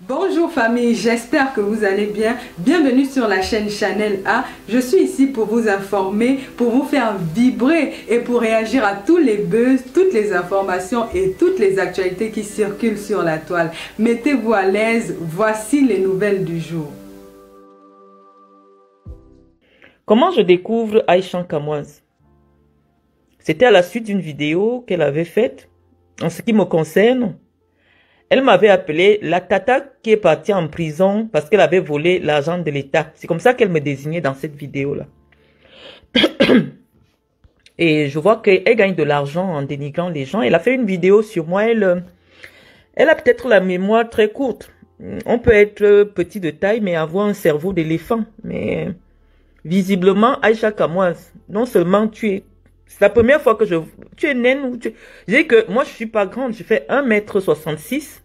Bonjour famille, j'espère que vous allez bien. Bienvenue sur la chaîne Chanel A. Je suis ici pour vous informer, pour vous faire vibrer et pour réagir à tous les buzz, toutes les informations et toutes les actualités qui circulent sur la toile. Mettez-vous à l'aise, voici les nouvelles du jour. Comment je découvre Aïcha Kamoise? C'était à la suite d'une vidéo qu'elle avait faite. En ce qui me concerne, elle m'avait appelé la tata qui est partie en prison parce qu'elle avait volé l'argent de l'État. C'est comme ça qu'elle me désignait dans cette vidéo-là. Et je vois qu'elle gagne de l'argent en dénigrant les gens. Elle a fait une vidéo sur moi. Elle a peut-être la mémoire très courte. On peut être petit de taille, mais avoir un cerveau d'éléphant. Mais visiblement, Aïcha Kamoise, non seulement c'est la première fois que tu es naine ou tu... Je dis que moi, je suis pas grande. Je fais 1,66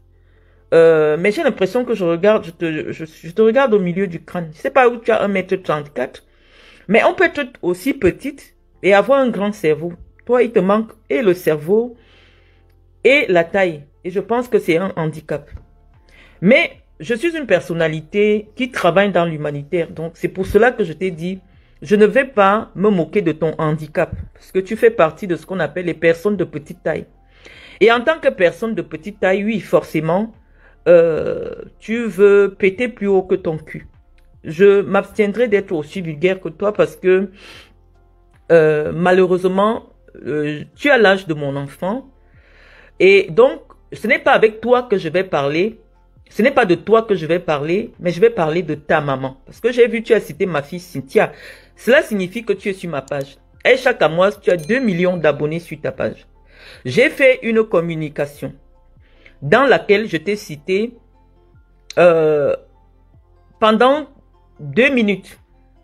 m. Mais j'ai l'impression que je te regarde au milieu du crâne. Je sais pas où tu as 1,34 m. Mais on peut être aussi petite et avoir un grand cerveau. Toi, il te manque et le cerveau et la taille. Et je pense que c'est un handicap. Mais je suis une personnalité qui travaille dans l'humanitaire. Donc, c'est pour cela que je t'ai dit, je ne vais pas me moquer de ton handicap. Parce que tu fais partie de ce qu'on appelle les personnes de petite taille. Et en tant que personne de petite taille, oui, forcément, tu veux péter plus haut que ton cul. Je m'abstiendrai d'être aussi vulgaire que toi parce que, malheureusement, tu as l'âge de mon enfant. Et donc, ce n'est pas avec toi que je vais parler. Ce n'est pas de toi que je vais parler, mais je vais parler de ta maman. Parce que j'ai vu, tu as cité ma fille Cynthia. Cela signifie que tu es sur ma page. Aïcha Kamoise, tu as 2 millions d'abonnés sur ta page. J'ai fait une communication dans laquelle je t'ai cité pendant 2 minutes.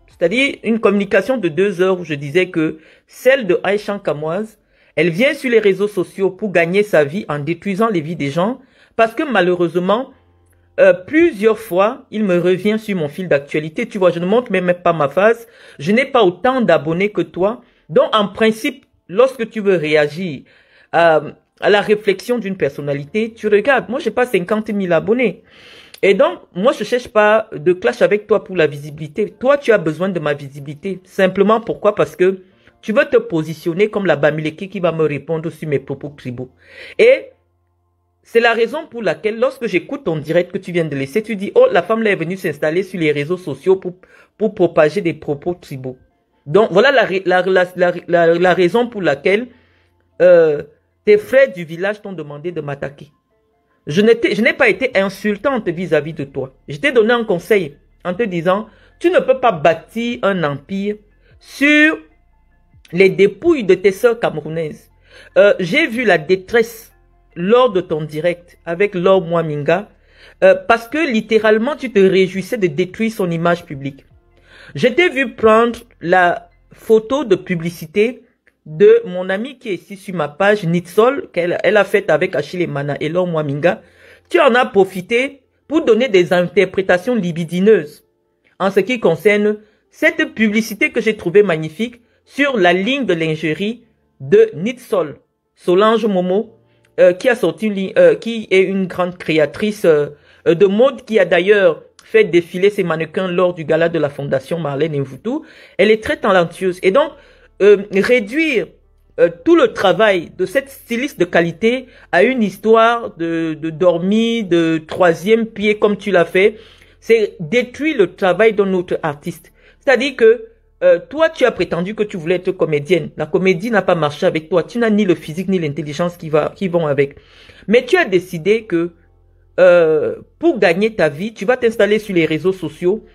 C'est-à-dire une communication de 2 heures où je disais que celle de Aïcha Kamoise, elle vient sur les réseaux sociaux pour gagner sa vie en détruisant les vies des gens. Parce que malheureusement, plusieurs fois, il me revient sur mon fil d'actualité. Tu vois, je ne montre même pas ma face. Je n'ai pas autant d'abonnés que toi. Donc, en principe, lorsque tu veux réagir à la réflexion d'une personnalité, tu regardes. Moi, j'ai pas 50 000 abonnés. Et donc, moi, je cherche pas de clash avec toi pour la visibilité. Toi, tu as besoin de ma visibilité. Simplement, pourquoi? Parce que tu veux te positionner comme la Bamileke qui va me répondre sur mes propos tribaux. Et c'est la raison pour laquelle, lorsque j'écoute ton direct que tu viens de laisser, tu dis, oh, la femme là est venue s'installer sur les réseaux sociaux pour propager des propos tribaux. Donc, voilà la raison pour laquelle tes frères du village t'ont demandé de m'attaquer. Je n'ai pas été insultante vis-à-vis de toi. Je t'ai donné un conseil en te disant, tu ne peux pas bâtir un empire sur les dépouilles de tes sœurs camerounaises. J'ai vu la détresse lors de ton direct avec Laure Mwaminga, parce que littéralement tu te réjouissais de détruire son image publique. Je t'ai vu prendre la photo de publicité de mon ami qui est ici sur ma page, Nitsol, qu'elle a faite avec Achille Mana et Laure Mwaminga. Tu en as profité pour donner des interprétations libidineuses en ce qui concerne cette publicité que j'ai trouvée magnifique sur la ligne de lingerie de Nitsol, Solange Momo, qui a sorti qui est une grande créatrice de mode, qui a d'ailleurs fait défiler ses mannequins lors du gala de la Fondation Marlène Mvutu. Elle est très talentueuse. Et donc, réduire tout le travail de cette styliste de qualité à une histoire de dormir, de troisième pied comme tu l'as fait, c'est détruire le travail d'un autre artiste. C'est-à-dire que toi, tu as prétendu que tu voulais être comédienne. La comédie n'a pas marché avec toi. Tu n'as ni le physique ni l'intelligence qui vont avec. Mais tu as décidé que pour gagner ta vie, tu vas t'installer sur les réseaux sociaux,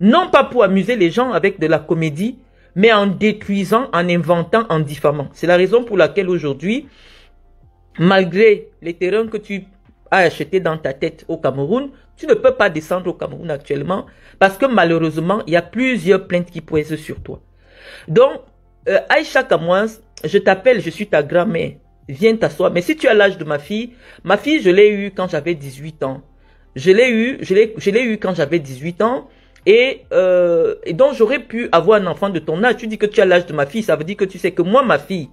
non pas pour amuser les gens avec de la comédie, mais en détruisant, en inventant, en diffamant. C'est la raison pour laquelle aujourd'hui, malgré les terrains que tu as achetés dans ta tête au Cameroun, tu ne peux pas descendre au Cameroun actuellement parce que malheureusement, il y a plusieurs plaintes qui pèsent sur toi. Donc, Aïcha Kamoise, je t'appelle, je suis ta grand-mère. Viens t'asseoir. Mais si tu as l'âge de ma fille, je l'ai eue quand j'avais 18 ans. Je l'ai eue quand j'avais 18 ans. Et donc, j'aurais pu avoir un enfant de ton âge. Tu dis que tu as l'âge de ma fille, ça veut dire que tu sais que moi, ma fille,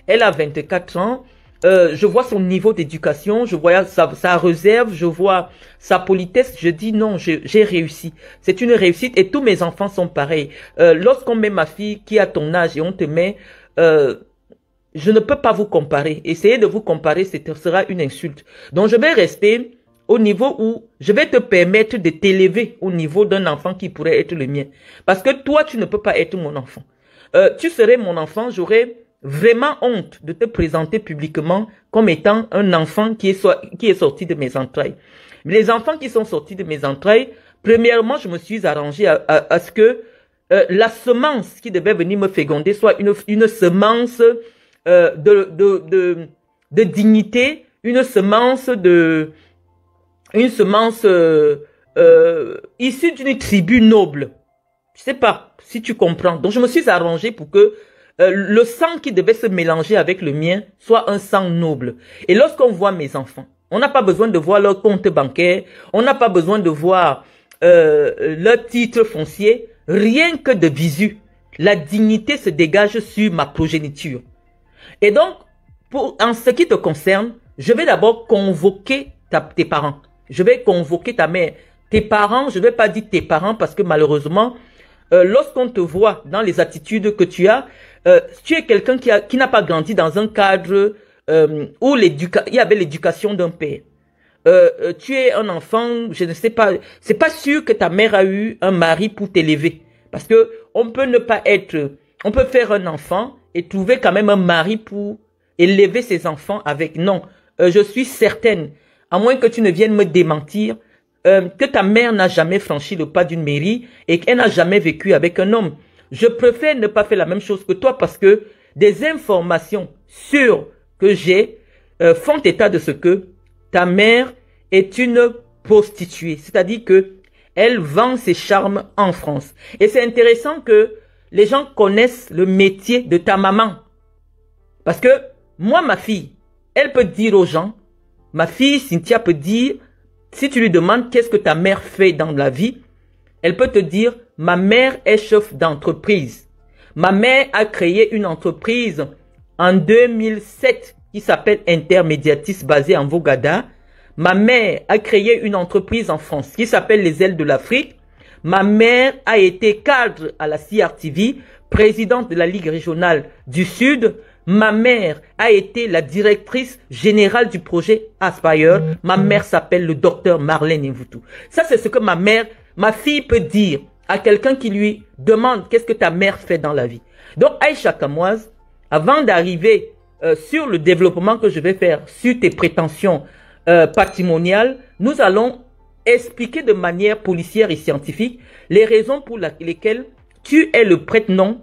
elle a 24 ans. je vois son niveau d'éducation, je vois sa réserve, je vois sa politesse, je dis non, j'ai réussi. C'est une réussite et tous mes enfants sont pareils. Lorsqu'on met ma fille qui a ton âge et on te met... je ne peux pas vous comparer. Essayez de vous comparer, ce sera une insulte. Donc je vais rester au niveau où je vais te permettre de t'élever au niveau d'un enfant qui pourrait être le mien. Parce que toi, tu ne peux pas être mon enfant. Tu serais mon enfant, j'aurais vraiment honte de te présenter publiquement comme étant un enfant qui est sorti de mes entrailles. Les enfants qui sont sortis de mes entrailles, premièrement, je me suis arrangé à ce que la semence qui devait venir me féconder soit une semence de dignité, une semence issue d'une tribu noble. Je sais pas si tu comprends. Donc je me suis arrangé pour que le sang qui devait se mélanger avec le mien soit un sang noble. Et lorsqu'on voit mes enfants, on n'a pas besoin de voir leur compte bancaire, on n'a pas besoin de voir leur titre foncier, rien que de visu. La dignité se dégage sur ma progéniture. Et donc, en ce qui te concerne, je vais d'abord convoquer tes parents. Je vais convoquer ta mère. Tes parents, je ne vais pas dire tes parents parce que malheureusement, lorsqu'on te voit dans les attitudes que tu as, tu es quelqu'un qui n'a pas grandi dans un cadre où il y avait l'éducation d'un père. Tu es un enfant, je ne sais pas, c'est pas sûr que ta mère a eu un mari pour t'élever. Parce que on peut ne pas être, on peut faire un enfant et trouver quand même un mari pour élever ses enfants avec. Non, je suis certaine, à moins que tu ne viennes me démentir, que ta mère n'a jamais franchi le pas d'une mairie et qu'elle n'a jamais vécu avec un homme. Je préfère ne pas faire la même chose que toi parce que des informations sûres que j'ai font état de ce que ta mère est une prostituée. C'est-à-dire que elle vend ses charmes en France. Et c'est intéressant que les gens connaissent le métier de ta maman. Parce que moi, ma fille, elle peut dire aux gens, ma fille Cynthia peut dire, si tu lui demandes qu'est-ce que ta mère fait dans la vie, elle peut te dire, ma mère est chef d'entreprise. Ma mère a créé une entreprise en 2007 qui s'appelle Intermédiatis basée en Vogada. Ma mère a créé une entreprise en France qui s'appelle Les Ailes de l'Afrique. Ma mère a été cadre à la CRTV, présidente de la Ligue régionale du Sud. Ma mère a été la directrice générale du projet Aspire. Ma mère s'appelle le docteur Marlène Mvoutou. Ça, c'est ce que ma fille peut dire à quelqu'un qui lui demande qu'est-ce que ta mère fait dans la vie. Donc, Aïcha Kamoise, avant d'arriver sur le développement que je vais faire sur tes prétentions patrimoniales, nous allons expliquer de manière policière et scientifique les raisons pour lesquelles tu es le prête-nom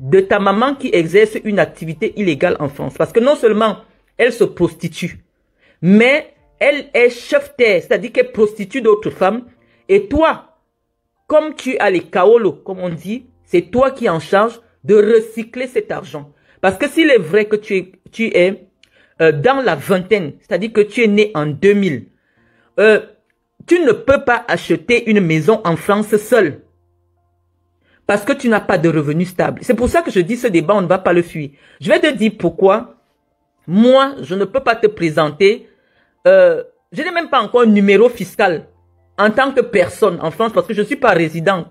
de ta maman qui exerce une activité illégale en France. Parce que non seulement elle se prostitue, mais elle est chef-terre, c'est-à-dire qu'elle prostitue d'autres femmes. Et toi, comme tu as les kaolo, comme on dit, c'est toi qui es en charge de recycler cet argent. Parce que s'il est vrai que tu es dans la vingtaine, c'est-à-dire que tu es né en 2000, tu ne peux pas acheter une maison en France seul. Parce que tu n'as pas de revenus stables. C'est pour ça que je dis ce débat, on ne va pas le fuir. Je vais te dire pourquoi. Moi, je ne peux pas te présenter. Je n'ai même pas encore un numéro fiscal en tant que personne en France parce que je ne suis pas résidente.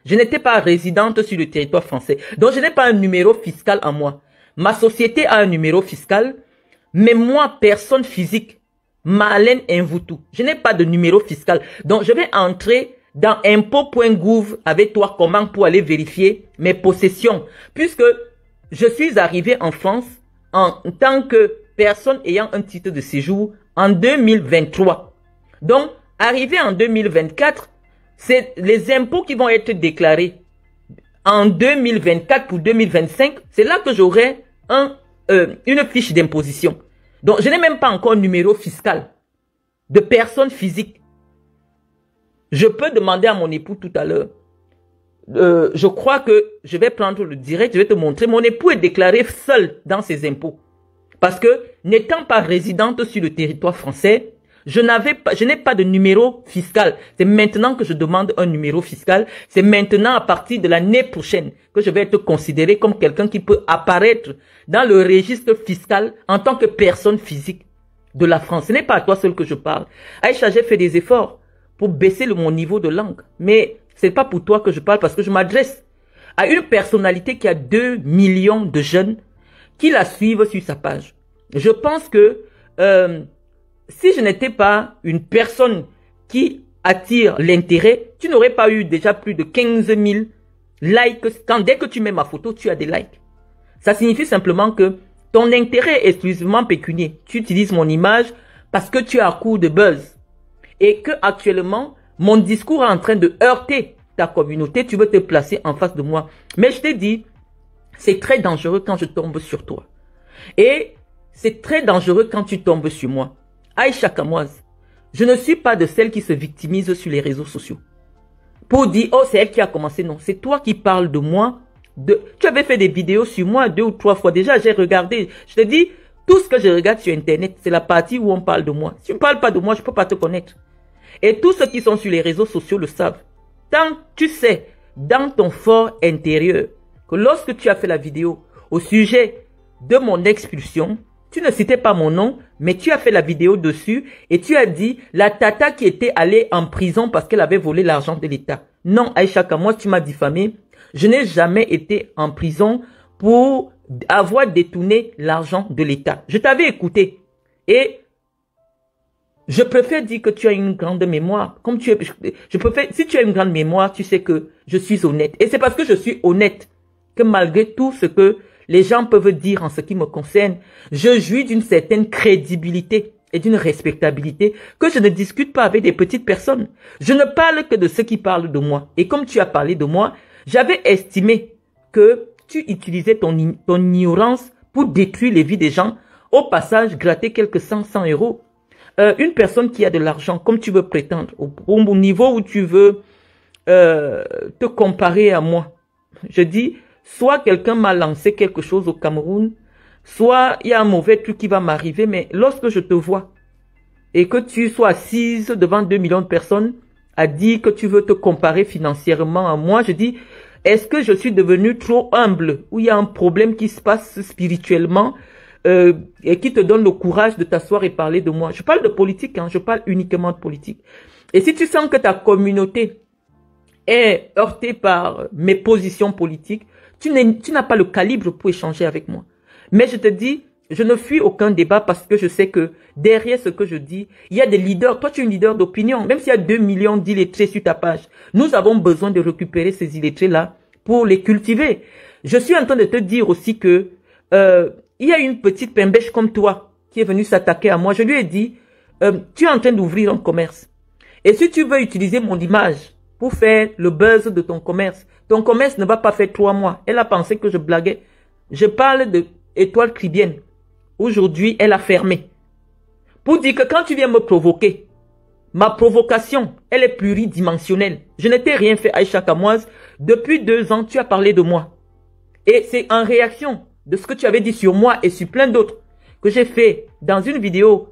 Je n'étais pas résidente sur le territoire français. Donc, je n'ai pas un numéro fiscal en moi. Ma société a un numéro fiscal, mais moi, personne physique, Marlène Mvoutou, je n'ai pas de numéro fiscal. Donc, je vais entrer dans impôt.gouv avec toi comment pour aller vérifier mes possessions. Puisque je suis arrivé en France en tant que personne ayant un titre de séjour en 2023. Donc, arrivé en 2024, c'est les impôts qui vont être déclarés en 2024 pour 2025. C'est là que j'aurai une fiche d'imposition. Donc, je n'ai même pas encore un numéro fiscal de personne physique. Je peux demander à mon époux tout à l'heure. Je crois que je vais prendre le direct, je vais te montrer. Mon époux est déclaré seul dans ses impôts. Parce que, n'étant pas résidente sur le territoire français, Je n'ai pas de numéro fiscal. C'est maintenant que je demande un numéro fiscal. C'est maintenant, à partir de l'année prochaine, que je vais être considéré comme quelqu'un qui peut apparaître dans le registre fiscal en tant que personne physique de la France. Ce n'est pas à toi seul que je parle. Aïcha, j'ai fait des efforts pour baisser mon niveau de langue. Mais c'est pas pour toi que je parle parce que je m'adresse à une personnalité qui a 2 millions de jeunes qui la suivent sur sa page. Je pense que si je n'étais pas une personne qui attire l'intérêt, tu n'aurais pas eu déjà plus de 15 000 likes. Dès que tu mets ma photo, tu as des likes. Ça signifie simplement que ton intérêt est exclusivement pécunier. Tu utilises mon image parce que tu es à court de buzz. Et que actuellement, mon discours est en train de heurter ta communauté. Tu veux te placer en face de moi. Mais je t'ai dit, c'est très dangereux quand je tombe sur toi. Et c'est très dangereux quand tu tombes sur moi. Aïcha Kamoise, je ne suis pas de celle qui se victimise sur les réseaux sociaux. Pour dire, oh, c'est elle qui a commencé. Non, c'est toi qui parles de moi. Tu avais fait des vidéos sur moi 2 ou 3 fois déjà. J'ai regardé. Je te dis, tout ce que je regarde sur Internet, c'est la partie où on parle de moi. Si tu ne parles pas de moi, je ne peux pas te connaître. Et tous ceux qui sont sur les réseaux sociaux le savent. Tant tu sais, dans ton fort intérieur, que lorsque tu as fait la vidéo au sujet de mon expulsion, tu ne citais pas mon nom, mais tu as fait la vidéo dessus et tu as dit la tata qui était allée en prison parce qu'elle avait volé l'argent de l'État. Non, Aïcha Kamoise, tu m'as diffamé. Je n'ai jamais été en prison pour avoir détourné l'argent de l'État. Je t'avais écouté et je préfère dire que tu as une grande mémoire. Comme tu es, si tu as une grande mémoire, tu sais que je suis honnête. Et c'est parce que je suis honnête que malgré tout ce que les gens peuvent dire en ce qui me concerne, je jouis d'une certaine crédibilité et d'une respectabilité que je ne discute pas avec des petites personnes. Je ne parle que de ceux qui parlent de moi. Et comme tu as parlé de moi, j'avais estimé que tu utilisais ton ignorance pour détruire les vies des gens, au passage gratter quelques 100 euros. Une personne qui a de l'argent, comme tu veux prétendre, au niveau où tu veux te comparer à moi, je dis, soit quelqu'un m'a lancé quelque chose au Cameroun, soit il y a un mauvais truc qui va m'arriver, mais lorsque je te vois et que tu sois assise devant 2 millions de personnes à dire que tu veux te comparer financièrement à moi, je dis, est-ce que je suis devenu trop humble ou il y a un problème qui se passe spirituellement et qui te donne le courage de t'asseoir et parler de moi? Je parle de politique, hein, je parle uniquement de politique. Et si tu sens que ta communauté est heurtée par mes positions politiques, tu n'as pas le calibre pour échanger avec moi. Mais je te dis, je ne fuis aucun débat parce que je sais que derrière ce que je dis, il y a des leaders. Toi, tu es un leader d'opinion. Même s'il y a 2 millions d'illettrés sur ta page, nous avons besoin de récupérer ces illettrés-là pour les cultiver. Je suis en train de te dire aussi que il y a une petite pembèche comme toi qui est venue s'attaquer à moi. Je lui ai dit, tu es en train d'ouvrir un commerce. Et si tu veux utiliser mon image pour faire le buzz de ton commerce ne va pas faire 3 mois. Elle a pensé que je blaguais. Je parle de Étoile Cribienne. Aujourd'hui, elle a fermé. Pour dire que quand tu viens me provoquer, ma provocation, elle est pluridimensionnelle. Je ne t'ai rien fait, Aïcha Kamoise. Depuis 2 ans, tu as parlé de moi. Et c'est en réaction de ce que tu avais dit sur moi et sur plein d'autres que j'ai fait dans une vidéo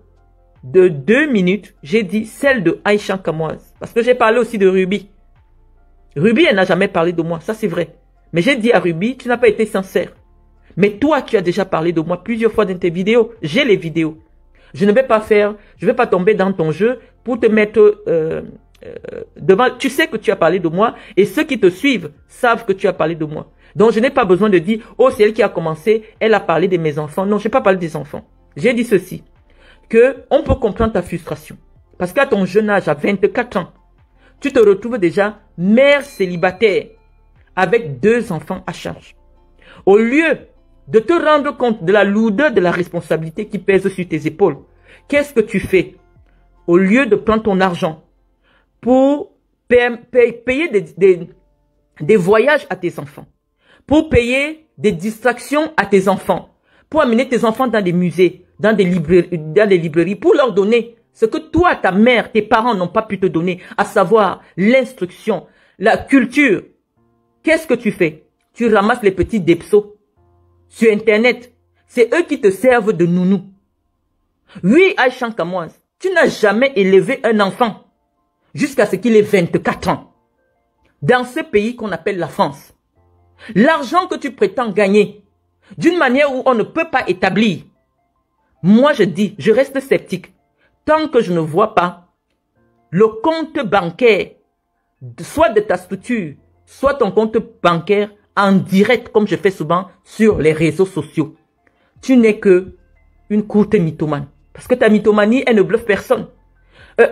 de 2 minutes. J'ai dit celle de Aïcha Kamoise. Parce que j'ai parlé aussi de Ruby. Ruby, elle n'a jamais parlé de moi, ça c'est vrai. Mais j'ai dit à Ruby, tu n'as pas été sincère. Mais toi, tu as déjà parlé de moi plusieurs fois dans tes vidéos. J'ai les vidéos. Je ne vais pas tomber dans ton jeu pour te mettre devant. Tu sais que tu as parlé de moi et ceux qui te suivent savent que tu as parlé de moi. Donc je n'ai pas besoin de dire, oh c'est elle qui a commencé, elle a parlé de mes enfants. Non, je n'ai pas parlé des enfants. J'ai dit ceci, que on peut comprendre ta frustration. Parce qu'à ton jeune âge, à 24 ans, tu te retrouves déjà mère célibataire avec 2 enfants à charge. Au lieu de te rendre compte de la lourdeur de la responsabilité qui pèse sur tes épaules, qu'est-ce que tu fais? Au lieu de prendre ton argent pour payer des voyages à tes enfants, pour payer des distractions à tes enfants, pour amener tes enfants dans des musées, dans des librairies, pour leur donner ce que toi, ta mère, tes parents n'ont pas pu te donner, à savoir l'instruction, la culture. Qu'est-ce que tu fais? Tu ramasses les petits depsos sur Internet. C'est eux qui te servent de nounou. Oui, Aïcha Kamoise, Tu n'as jamais élevé un enfant jusqu'à ce qu'il ait 24 ans. Dans ce pays qu'on appelle la France. L'argent que tu prétends gagner, d'une manière où on ne peut pas établir. Moi, je dis, je reste sceptique. Tant que je ne vois pas le compte bancaire, soit de ta structure, soit ton compte bancaire en direct, comme je fais souvent sur les réseaux sociaux. Tu n'es que une courte mythomane. Parce que ta mythomanie, elle ne bluffe personne.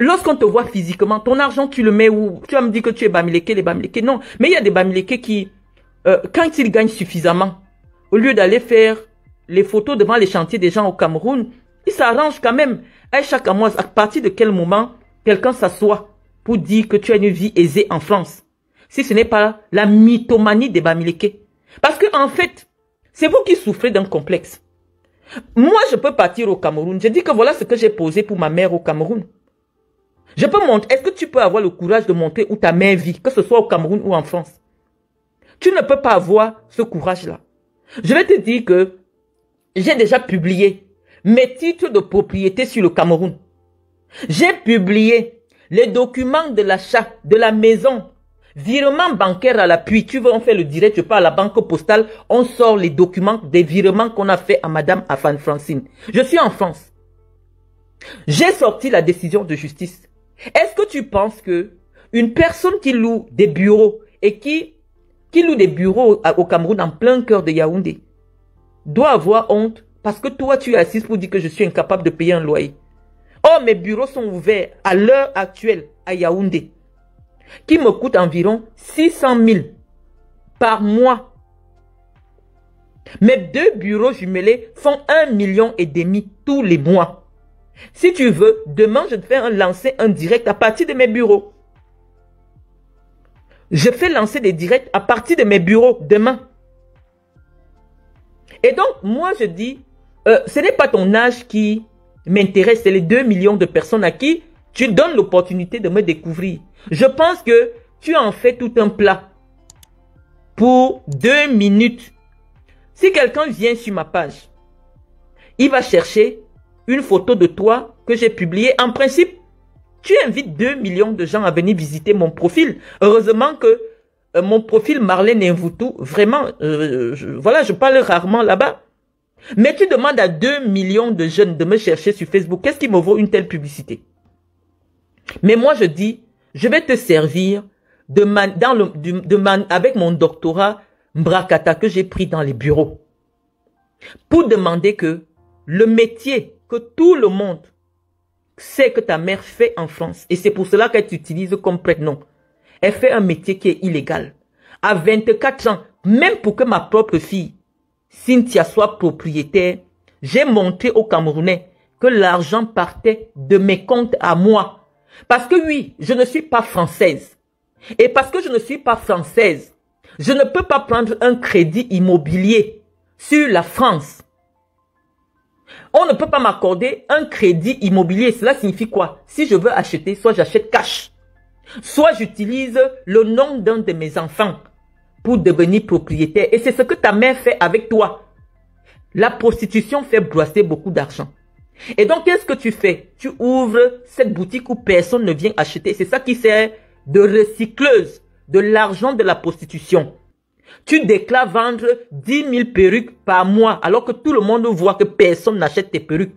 Lorsqu'on te voit physiquement, ton argent, tu le mets où? Tu vas me dire que tu es Bamileke, les Bamileke. Non, mais il y a des Bamileke qui, quand ils gagnent suffisamment, au lieu d'aller faire les photos devant les chantiers des gens au Cameroun, ils s'arrangent quand même. Aïcha Kamoise, à partir de quel moment quelqu'un s'assoit pour dire que tu as une vie aisée en France? Si ce n'est pas la mythomanie des Bamileke. Parce que en fait, c'est vous qui souffrez d'un complexe. Moi, je peux partir au Cameroun. Je dis que voilà ce que j'ai posé pour ma mère au Cameroun. Je peux montrer. Est-ce que tu peux avoir le courage de montrer où ta mère vit, que ce soit au Cameroun ou en France? Tu ne peux pas avoir ce courage-là. Je vais te dire que j'ai déjà publié mes titres de propriété sur le Cameroun. J'ai publié les documents de l'achat de la maison. Virement bancaire à l'appui. Tu veux, on fait le direct, je pars à la banque postale, on sort les documents des virements qu'on a fait à Madame Afan Francine. Je suis en France. J'ai sorti la décision de justice. Est-ce que tu penses que une personne qui loue des bureaux et qui loue des bureaux au Cameroun en plein cœur de Yaoundé doit avoir honte parce que toi tu es assise pour dire que je suis incapable de payer un loyer? Oh, mes bureaux sont ouverts à l'heure actuelle à Yaoundé, qui me coûte environ 600 000 par mois. Mes 2 bureaux jumelés font 1,5 million tous les mois. Si tu veux, demain, je te fais lancer un direct à partir de mes bureaux. Je fais lancer des directs à partir de mes bureaux demain. Et donc, moi, je dis, ce n'est pas ton âge qui m'intéresse, c'est les 2 millions de personnes à qui tu donnes l'opportunité de me découvrir. Je pense que tu en fais tout un plat pour 2 minutes. Si quelqu'un vient sur ma page, il va chercher une photo de toi que j'ai publiée. En principe, tu invites 2 millions de gens à venir visiter mon profil. Heureusement que mon profil Marlène Mvoutou, vraiment, voilà, je parle rarement là-bas. Mais tu demandes à 2 millions de jeunes de me chercher sur Facebook. Qu'est-ce qui me vaut une telle publicité? Mais moi, je dis, je vais te servir avec mon doctorat Mbrakata que j'ai pris dans les bureaux pour demander que le métier que tout le monde sait que ta mère fait en France, et c'est pour cela qu'elle t'utilise comme prénom, elle fait un métier qui est illégal. À 24 ans, même pour que ma propre fille, Cynthia, soit propriétaire, j'ai montré aux Camerounais que l'argent partait de mes comptes à moi. Parce que oui, je ne suis pas française. Et parce que je ne suis pas française, je ne peux pas prendre un crédit immobilier sur la France. On ne peut pas m'accorder un crédit immobilier. Cela signifie quoi? Si je veux acheter, soit j'achète cash, soit j'utilise le nom d'un de mes enfants pour devenir propriétaire. Et c'est ce que ta mère fait avec toi. La prostitution fait brasser beaucoup d'argent. Et donc, qu'est-ce que tu fais? Tu ouvres cette boutique où personne ne vient acheter. C'est ça qui sert de recycleuse de l'argent de la prostitution. Tu déclares vendre 10 000 perruques par mois alors que tout le monde voit que personne n'achète tes perruques.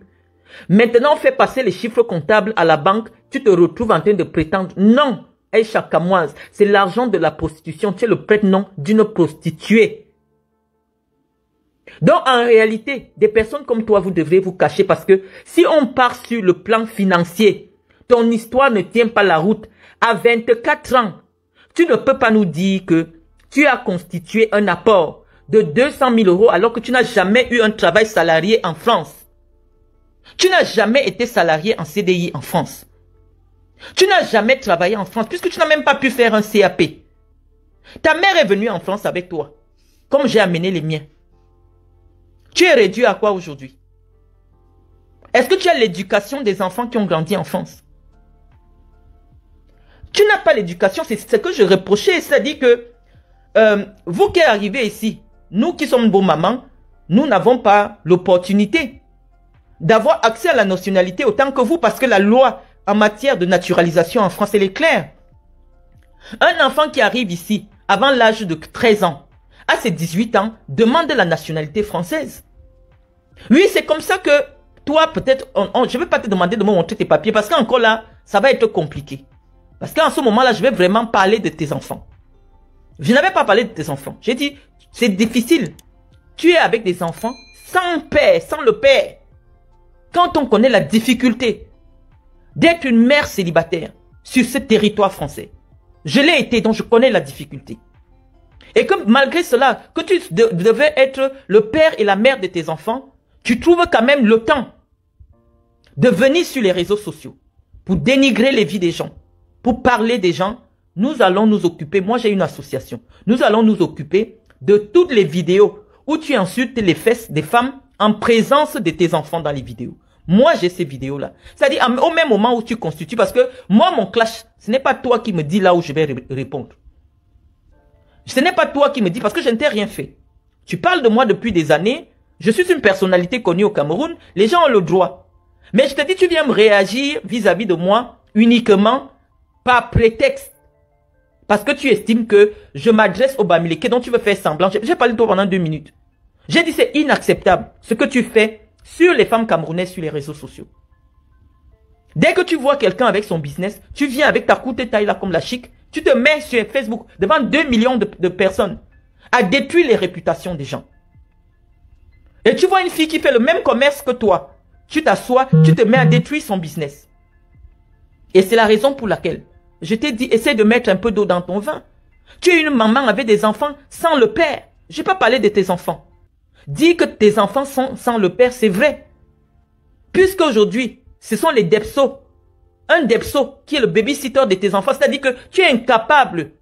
Maintenant, on fait passer les chiffres comptables à la banque. Tu te retrouves en train de prétendre non. Aïcha Kamoise, c'est l'argent de la prostitution. Tu es le prête-nom d'une prostituée. Donc, en réalité, des personnes comme toi, vous devrez vous cacher parce que si on part sur le plan financier, ton histoire ne tient pas la route. À 24 ans, tu ne peux pas nous dire que tu as constitué un apport de 200 000 € alors que tu n'as jamais eu un travail salarié en France. Tu n'as jamais été salarié en CDI en France. Tu n'as jamais travaillé en France puisque tu n'as même pas pu faire un CAP. Ta mère est venue en France avec toi, comme j'ai amené les miens. Tu es réduit à quoi aujourd'hui? Est-ce que tu as l'éducation des enfants qui ont grandi en France? Tu n'as pas l'éducation, c'est ce que je reprochais, c'est-à-dire que vous qui arrivez ici, nous qui sommes vos mamans, nous n'avons pas l'opportunité d'avoir accès à la nationalité autant que vous, parce que la loi en matière de naturalisation en France, elle est claire. Un enfant qui arrive ici avant l'âge de 13 ans, à ses 18 ans, demande la nationalité française. Oui, c'est comme ça que toi, peut-être, je ne vais pas te demander de me montrer tes papiers, parce qu'encore là, ça va être compliqué. Parce qu'en ce moment-là, je vais vraiment parler de tes enfants. Je n'avais pas parlé de tes enfants. J'ai dit, c'est difficile. Tu es avec des enfants sans père, sans le père. Quand on connaît la difficulté d'être une mère célibataire sur ce territoire français, je l'ai été, donc je connais la difficulté. Et que malgré cela, que tu devais être le père et la mère de tes enfants, tu trouves quand même le temps de venir sur les réseaux sociaux pour dénigrer les vies des gens, pour parler des gens. Nous allons nous occuper, moi j'ai une association, nous allons nous occuper de toutes les vidéos où tu insultes les fesses des femmes en présence de tes enfants dans les vidéos. Moi, j'ai ces vidéos-là. C'est-à-dire, au même moment où tu constitues, parce que moi, mon clash, ce n'est pas toi qui me dis là où je vais répondre. Ce n'est pas toi qui me dis, parce que je ne t'ai rien fait. Tu parles de moi depuis des années, je suis une personnalité connue au Cameroun, les gens ont le droit. Mais je te dis, tu viens me réagir vis-à-vis de moi uniquement par prétexte. Parce que tu estimes que je m'adresse au Bamileke, dont tu veux faire semblant. J'ai parlé de toi pendant 2 minutes. J'ai dit, c'est inacceptable ce que tu fais sur les femmes camerounaises sur les réseaux sociaux. Dès que tu vois quelqu'un avec son business, tu viens avec ta courte taille là comme la chic, tu te mets sur Facebook devant 2 millions de personnes à détruire les réputations des gens. Et tu vois une fille qui fait le même commerce que toi, tu t'assois, tu te mets à détruire son business. Et c'est la raison pour laquelle je t'ai dit, essaie de mettre un peu d'eau dans ton vin. Tu es une maman avec des enfants sans le père. Je n'ai pas parlé de tes enfants. Dis que tes enfants sont sans le père, c'est vrai. Puisqu'aujourd'hui, ce sont les DEPSO. Un DEPSO qui est le babysitter de tes enfants. C'est-à-dire que tu es incapable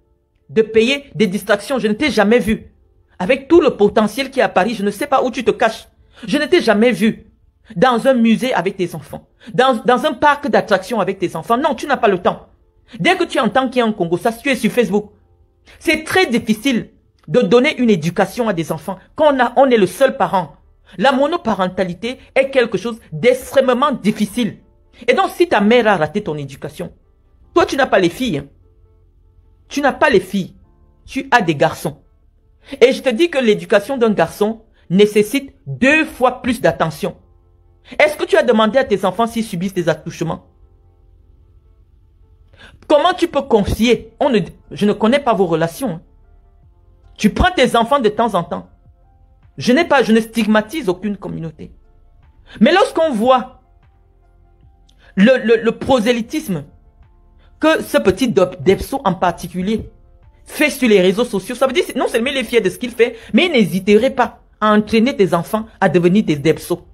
de payer des distractions. Je ne t'ai jamais vu. Avec tout le potentiel qui est à Paris, je ne sais pas où tu te caches. Je ne t'ai jamais vu dans un musée avec tes enfants. Dans un parc d'attractions avec tes enfants. Non, tu n'as pas le temps. Dès que tu entends qu'il y a un Congo, ça, tu es sur Facebook. C'est très difficile de donner une éducation à des enfants quand on est le seul parent. La monoparentalité est quelque chose d'extrêmement difficile. Et donc, si ta mère a raté ton éducation, toi, tu n'as pas les filles. Hein. Tu n'as pas les filles. Tu as des garçons. Et je te dis que l'éducation d'un garçon nécessite 2 fois plus d'attention. Est-ce que tu as demandé à tes enfants s'ils subissent des attouchements? Comment tu peux confier? Je ne connais pas vos relations. Hein. Tu prends tes enfants de temps en temps. Je ne stigmatise aucune communauté. Mais lorsqu'on voit le prosélytisme que ce petit Depso en particulier fait sur les réseaux sociaux, ça veut dire non seulement il est fier de ce qu'il fait, mais il n'hésiterait pas à entraîner tes enfants à devenir des Depso.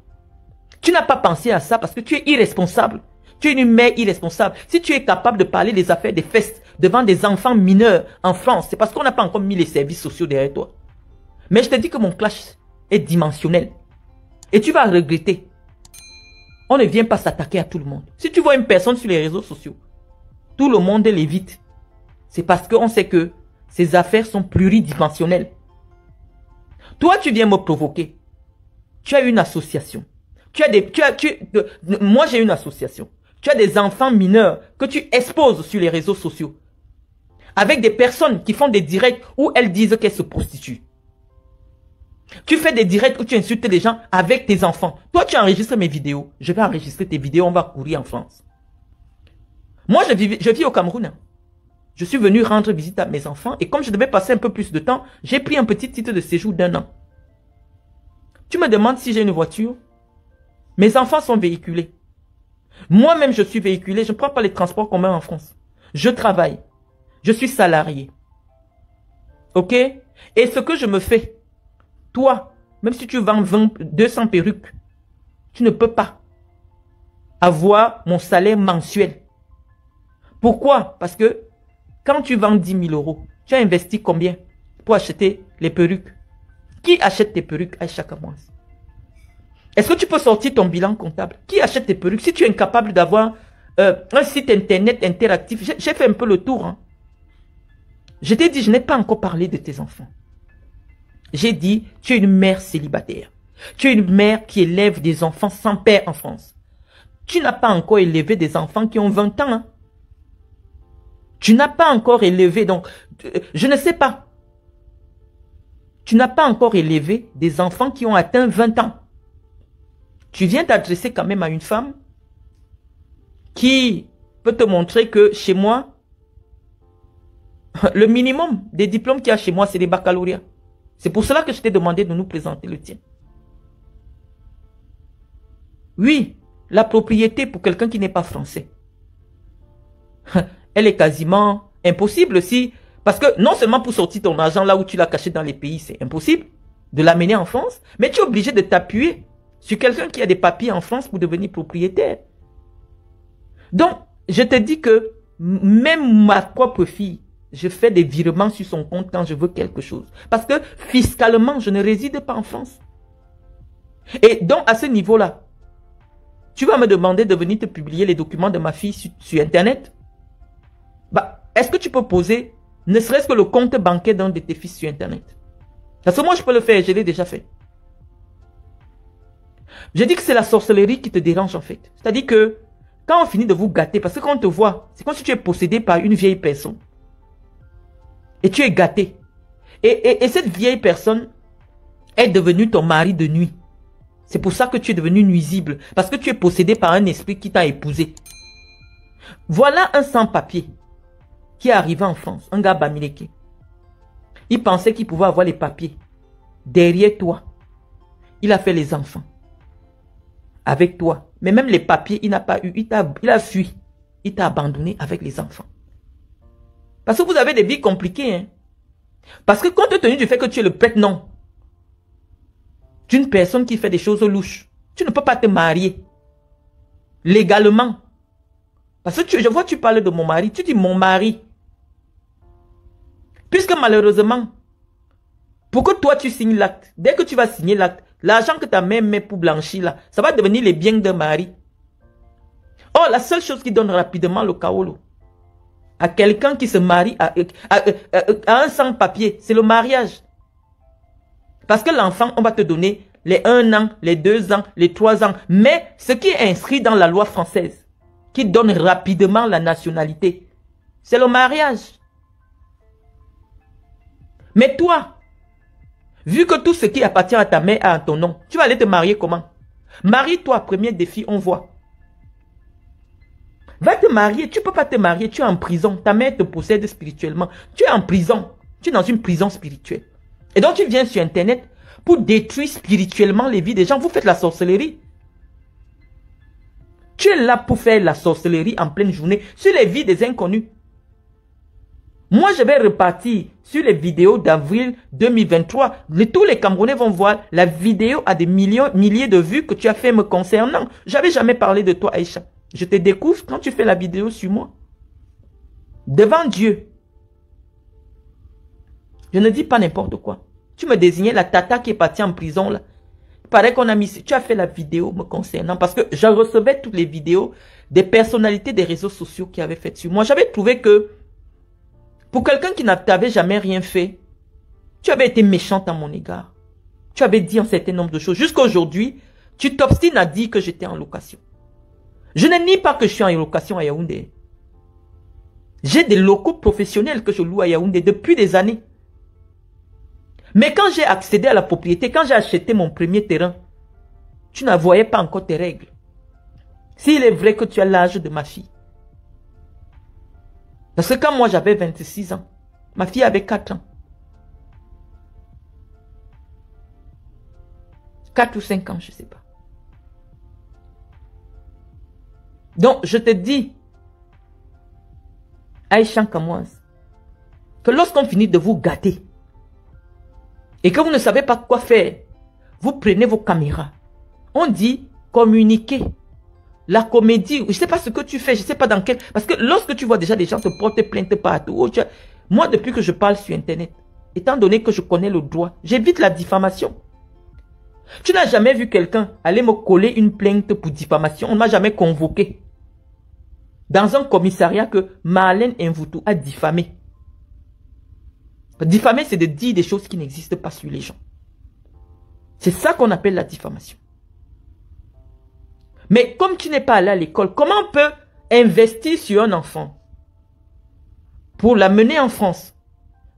Tu n'as pas pensé à ça parce que tu es irresponsable. Tu es une mère irresponsable. Si tu es capable de parler des affaires des fesses devant des enfants mineurs en France, c'est parce qu'on n'a pas encore mis les services sociaux derrière toi. Mais je te dis que mon clash est dimensionnel. Et tu vas regretter. On ne vient pas s'attaquer à tout le monde. Si tu vois une personne sur les réseaux sociaux, tout le monde l'évite. C'est parce qu'on sait que ces affaires sont pluridimensionnelles. Toi, tu viens me provoquer. Tu as une association. Moi, j'ai une association. Tu as des enfants mineurs que tu exposes sur les réseaux sociaux. Avec des personnes qui font des directs où elles disent qu'elles se prostituent. Tu fais des directs où tu insultes les gens avec tes enfants. Toi, tu enregistres mes vidéos. Je vais enregistrer tes vidéos. On va courir en France. Moi, je vis au Cameroun. Hein. Je suis venu rendre visite à mes enfants. Et comme je devais passer un peu plus de temps, j'ai pris un petit titre de séjour d'1 an. Tu me demandes si j'ai une voiture. Mes enfants sont véhiculés. Moi-même, je suis véhiculé. Je ne prends pas les transports communs en France. Je travaille. Je suis salarié. Ok? Et ce que je me fais, toi, même si tu vends 200 perruques, tu ne peux pas avoir mon salaire mensuel. Pourquoi? Parce que quand tu vends 10 000 €, tu as investi combien pour acheter les perruques? Qui achète tes perruques à chaque mois? Est-ce que tu peux sortir ton bilan comptable? Qui achète tes perruques? Si tu es incapable d'avoir un site internet interactif, j'ai fait un peu le tour. Hein. Je t'ai dit, je n'ai pas encore parlé de tes enfants. J'ai dit, tu es une mère célibataire. Tu es une mère qui élève des enfants sans père en France. Tu n'as pas encore élevé des enfants qui ont 20 ans. Hein. Tu n'as pas encore élevé, donc, je ne sais pas. Tu n'as pas encore élevé des enfants qui ont atteint 20 ans. Tu viens t'adresser quand même à une femme qui peut te montrer que chez moi, le minimum des diplômes qu'il y a chez moi, c'est les baccalauréats. C'est pour cela que je t'ai demandé de nous présenter le tien. Oui, la propriété pour quelqu'un qui n'est pas français, elle est quasiment impossible si... Parce que non seulement pour sortir ton argent là où tu l'as caché dans les pays, c'est impossible de l'amener en France, mais tu es obligé de t'appuyer sur quelqu'un qui a des papiers en France pour devenir propriétaire. Donc, je te dis que même ma propre fille, je fais des virements sur son compte quand je veux quelque chose. Parce que fiscalement, je ne réside pas en France. Et donc, à ce niveau-là, tu vas me demander de venir te publier les documents de ma fille sur Internet. Bah, est-ce que tu peux poser, ne serait-ce que le compte bancaire d'un de tes fils sur Internet? Parce que moi, je peux le faire, je l'ai déjà fait. Je dis que c'est la sorcellerie qui te dérange en fait. C'est-à-dire que, quand on finit de vous gâter, parce que quand on te voit, c'est comme si tu es possédé par une vieille personne. Et tu es gâté. Et cette vieille personne est devenue ton mari de nuit. C'est pour ça que tu es devenu nuisible. Parce que tu es possédé par un esprit qui t'a épousé. Voilà un sans-papier qui est arrivé en France. Un gars Bamileke. Il pensait qu'il pouvait avoir les papiers. Derrière toi. Il a fait les enfants. Avec toi. Mais même les papiers, il n'a pas eu. Il a fui. Il t'a abandonné avec les enfants. Parce que vous avez des vies compliquées. Hein? Parce que compte tenu du fait que tu es le prête-nom d'une personne qui fait des choses louches, tu ne peux pas te marier légalement. Parce que je vois tu parles de mon mari, tu dis mon mari. Puisque malheureusement, pour que toi tu signes l'acte, dès que tu vas signer l'acte, l'argent que ta mère met pour blanchir là, ça va devenir les biens d'un mari. Oh, la seule chose qui donne rapidement le kaolo à quelqu'un qui se marie à un sans-papier, c'est le mariage. Parce que l'enfant, on va te donner les 1 an, les 2 ans, les 3 ans. Mais ce qui est inscrit dans la loi française, qui donne rapidement la nationalité, c'est le mariage. Mais toi, vu que tout ce qui appartient à ta mère est en ton nom, tu vas aller te marier comment? Marie-toi, premier défi, on voit. Va te marier, tu ne peux pas te marier, tu es en prison. Ta mère te possède spirituellement. Tu es en prison, tu es dans une prison spirituelle. Et donc tu viens sur Internet pour détruire spirituellement les vies des gens. Vous faites la sorcellerie. Tu es là pour faire la sorcellerie en pleine journée sur les vies des inconnus. Moi, je vais repartir sur les vidéos d'avril 2023. Tous les Camerounais vont voir la vidéo à des milliers de vues que tu as fait me concernant. Je n'avais jamais parlé de toi, Aïcha. Je te découvre quand tu fais la vidéo sur moi. Devant Dieu. Je ne dis pas n'importe quoi. Tu me désignais la tata qui est partie en prison là. Il paraît qu'on a mis... Tu as fait la vidéo me concernant parce que je recevais toutes les vidéos des personnalités des réseaux sociaux qui avaient fait sur moi. J'avais trouvé que pour quelqu'un qui n'avait jamais rien fait, tu avais été méchante à mon égard. Tu avais dit un certain nombre de choses. Jusqu'à aujourd'hui, tu t'obstines à dire que j'étais en location. Je ne nie pas que je suis en location à Yaoundé. J'ai des locaux professionnels que je loue à Yaoundé depuis des années. Mais quand j'ai accédé à la propriété, quand j'ai acheté mon premier terrain, tu ne voyais pas encore tes règles. S'il est vrai que tu as l'âge de ma fille. Parce que quand moi j'avais 26 ans, ma fille avait 4 ans. 4 ou 5 ans, je ne sais pas. Donc, je te dis, Aïcha Kamoise, que lorsqu'on finit de vous gâter, et que vous ne savez pas quoi faire, vous prenez vos caméras. On dit communiquer. La comédie, je ne sais pas ce que tu fais, je ne sais pas dans quel... Parce que lorsque tu vois déjà des gens te porter plainte partout, moi depuis que je parle sur Internet, étant donné que je connais le droit, j'évite la diffamation. Tu n'as jamais vu quelqu'un aller me coller une plainte pour diffamation, on ne m'a jamais convoqué. Dans un commissariat que Marlène Mvoutou a diffamé. Diffamer, c'est de dire des choses qui n'existent pas sur les gens. C'est ça qu'on appelle la diffamation. Mais comme tu n'es pas allé à l'école, comment on peut investir sur un enfant pour l'amener en France,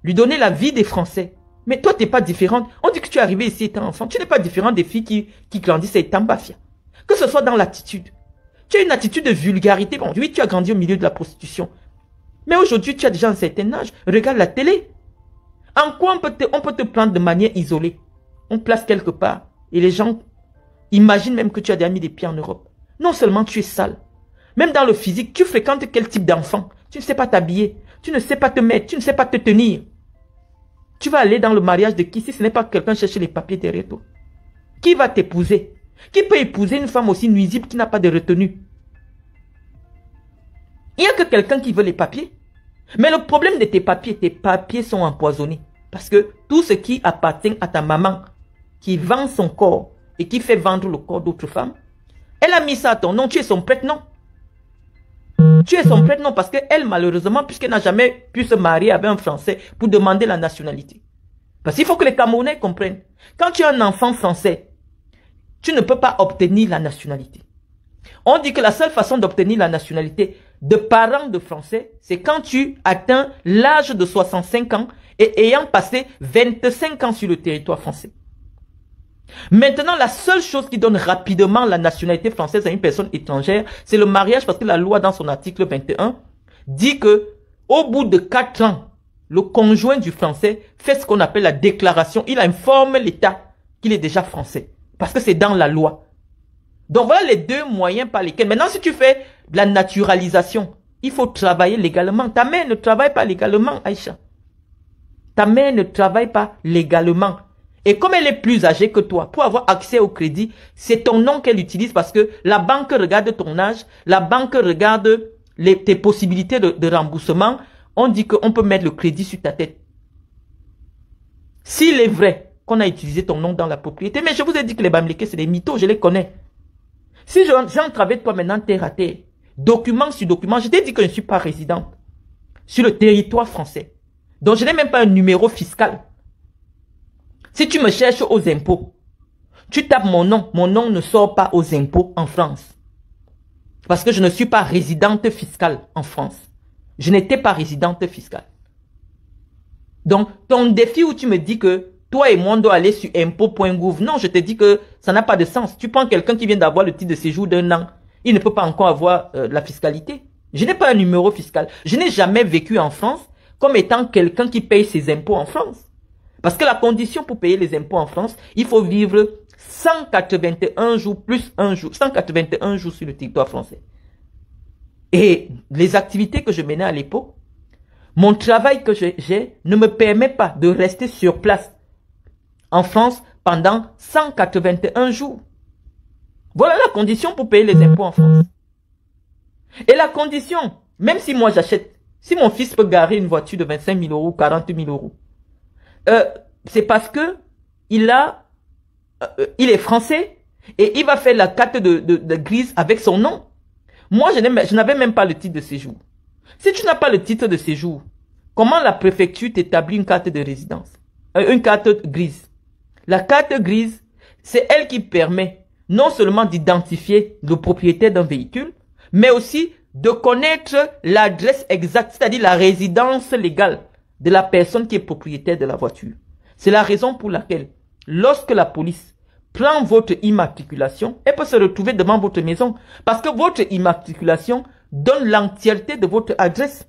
lui donner la vie des Français? Mais toi, tu n'es pas différente. On dit que tu es arrivé ici étant enfant. Tu n'es pas différente des filles qui grandissent étant bafia. Que ce soit dans l'attitude. Tu as une attitude de vulgarité. Bon, oui, tu as grandi au milieu de la prostitution. Mais aujourd'hui, tu as déjà un certain âge. Regarde la télé. En quoi on peut te prendre de manière isolée? On place quelque part. Et les gens imaginent même que tu as déjà mis des pieds en Europe. Non seulement tu es sale. Même dans le physique, tu fréquentes quel type d'enfant? Tu ne sais pas t'habiller. Tu ne sais pas te mettre. Tu ne sais pas te tenir. Tu vas aller dans le mariage de qui si ce n'est pas quelqu'un chercher les papiers derrière toi? Qui va t'épouser? Qui peut épouser une femme aussi nuisible qui n'a pas de retenue? Il n'y a que quelqu'un qui veut les papiers. Mais le problème de tes papiers sont empoisonnés. Parce que tout ce qui appartient à ta maman, qui vend son corps et qui fait vendre le corps d'autres femmes, elle a mis ça à ton nom, tu es son prête-nom. Tu es son prête-nom parce qu'elle, malheureusement, puisqu'elle n'a jamais pu se marier avec un Français pour demander la nationalité. Parce qu'il faut que les Camerounais comprennent. Quand tu as un enfant français, tu ne peux pas obtenir la nationalité. On dit que la seule façon d'obtenir la nationalité de parents de Français, c'est quand tu atteins l'âge de 65 ans et ayant passé 25 ans sur le territoire français. Maintenant, la seule chose qui donne rapidement la nationalité française à une personne étrangère, c'est le mariage, parce que la loi dans son article 21 dit que au bout de 4 ans, le conjoint du français fait ce qu'on appelle la déclaration. Il informe l'État qu'il est déjà français, parce que c'est dans la loi. Donc voilà les deux moyens par lesquels... Maintenant, si tu fais de la naturalisation, il faut travailler légalement. Ta mère ne travaille pas légalement, Aïcha. Ta mère ne travaille pas légalement. Et comme elle est plus âgée que toi, pour avoir accès au crédit, c'est ton nom qu'elle utilise parce que la banque regarde ton âge, la banque regarde tes possibilités de remboursement. On dit qu'on peut mettre le crédit sur ta tête. S'il est vrai qu'on a utilisé ton nom dans la propriété, mais je vous ai dit que les Bamileke, c'est des mythos, je les connais. Si j'entre avec toi maintenant terre à terre, document sur document, je t'ai dit que je ne suis pas résidente sur le territoire français. Donc je n'ai même pas un numéro fiscal. Si tu me cherches aux impôts, tu tapes mon nom ne sort pas aux impôts en France. Parce que je ne suis pas résidente fiscale en France. Je n'étais pas résidente fiscale. Donc, ton défi où tu me dis que toi et moi, on doit aller sur impôt.gouv. Non, je te dis que ça n'a pas de sens. Tu prends quelqu'un qui vient d'avoir le titre de séjour d'1 an. Il ne peut pas encore avoir la fiscalité. Je n'ai pas un numéro fiscal. Je n'ai jamais vécu en France comme étant quelqu'un qui paye ses impôts en France. Parce que la condition pour payer les impôts en France, il faut vivre 181 jours plus un jour. 181 jours sur le territoire français. Et les activités que je menais à l'époque, mon travail que j'ai ne me permet pas de rester sur place en France pendant 181 jours. Voilà la condition pour payer les impôts en France. Et la condition, même si moi j'achète, si mon fils peut garer une voiture de 25 000 euros, 40 000 euros, c'est parce que il est français et il va faire la carte de grise avec son nom. Moi, je n'avais même pas le titre de séjour. Si tu n'as pas le titre de séjour, comment la préfecture t'établit une carte de résidence? Une carte grise. La carte grise, c'est elle qui permet non seulement d'identifier le propriétaire d'un véhicule, mais aussi de connaître l'adresse exacte, c'est-à-dire la résidence légale de la personne qui est propriétaire de la voiture. C'est la raison pour laquelle, lorsque la police prend votre immatriculation, elle peut se retrouver devant votre maison. Parce que votre immatriculation donne l'entièreté de votre adresse.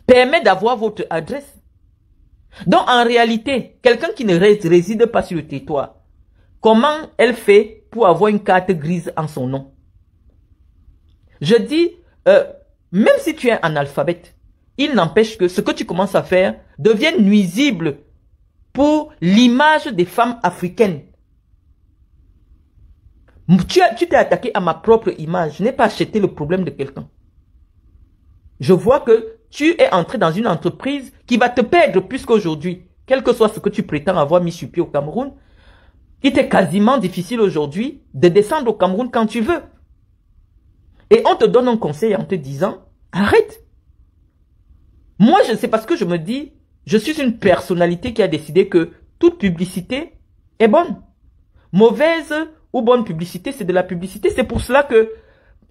Permet d'avoir votre adresse. Donc en réalité, quelqu'un qui ne réside pas sur le territoire, comment elle fait pour avoir une carte grise en son nom? Je dis, même si tu es analphabète, il n'empêche que ce que tu commences à faire devienne nuisible pour l'image des femmes africaines. Tu t'es attaqué à ma propre image. Je n'ai pas acheté le problème de quelqu'un. Je vois que tu es entré dans une entreprise qui va te perdre puisqu'aujourd'hui, quel que soit ce que tu prétends avoir mis sur pied au Cameroun, il t'est quasiment difficile aujourd'hui de descendre au Cameroun quand tu veux. Et on te donne un conseil en te disant, arrête. Moi, c'est parce que je me dis, je suis une personnalité qui a décidé que toute publicité est bonne. Mauvaise ou bonne publicité, c'est de la publicité. C'est pour cela que,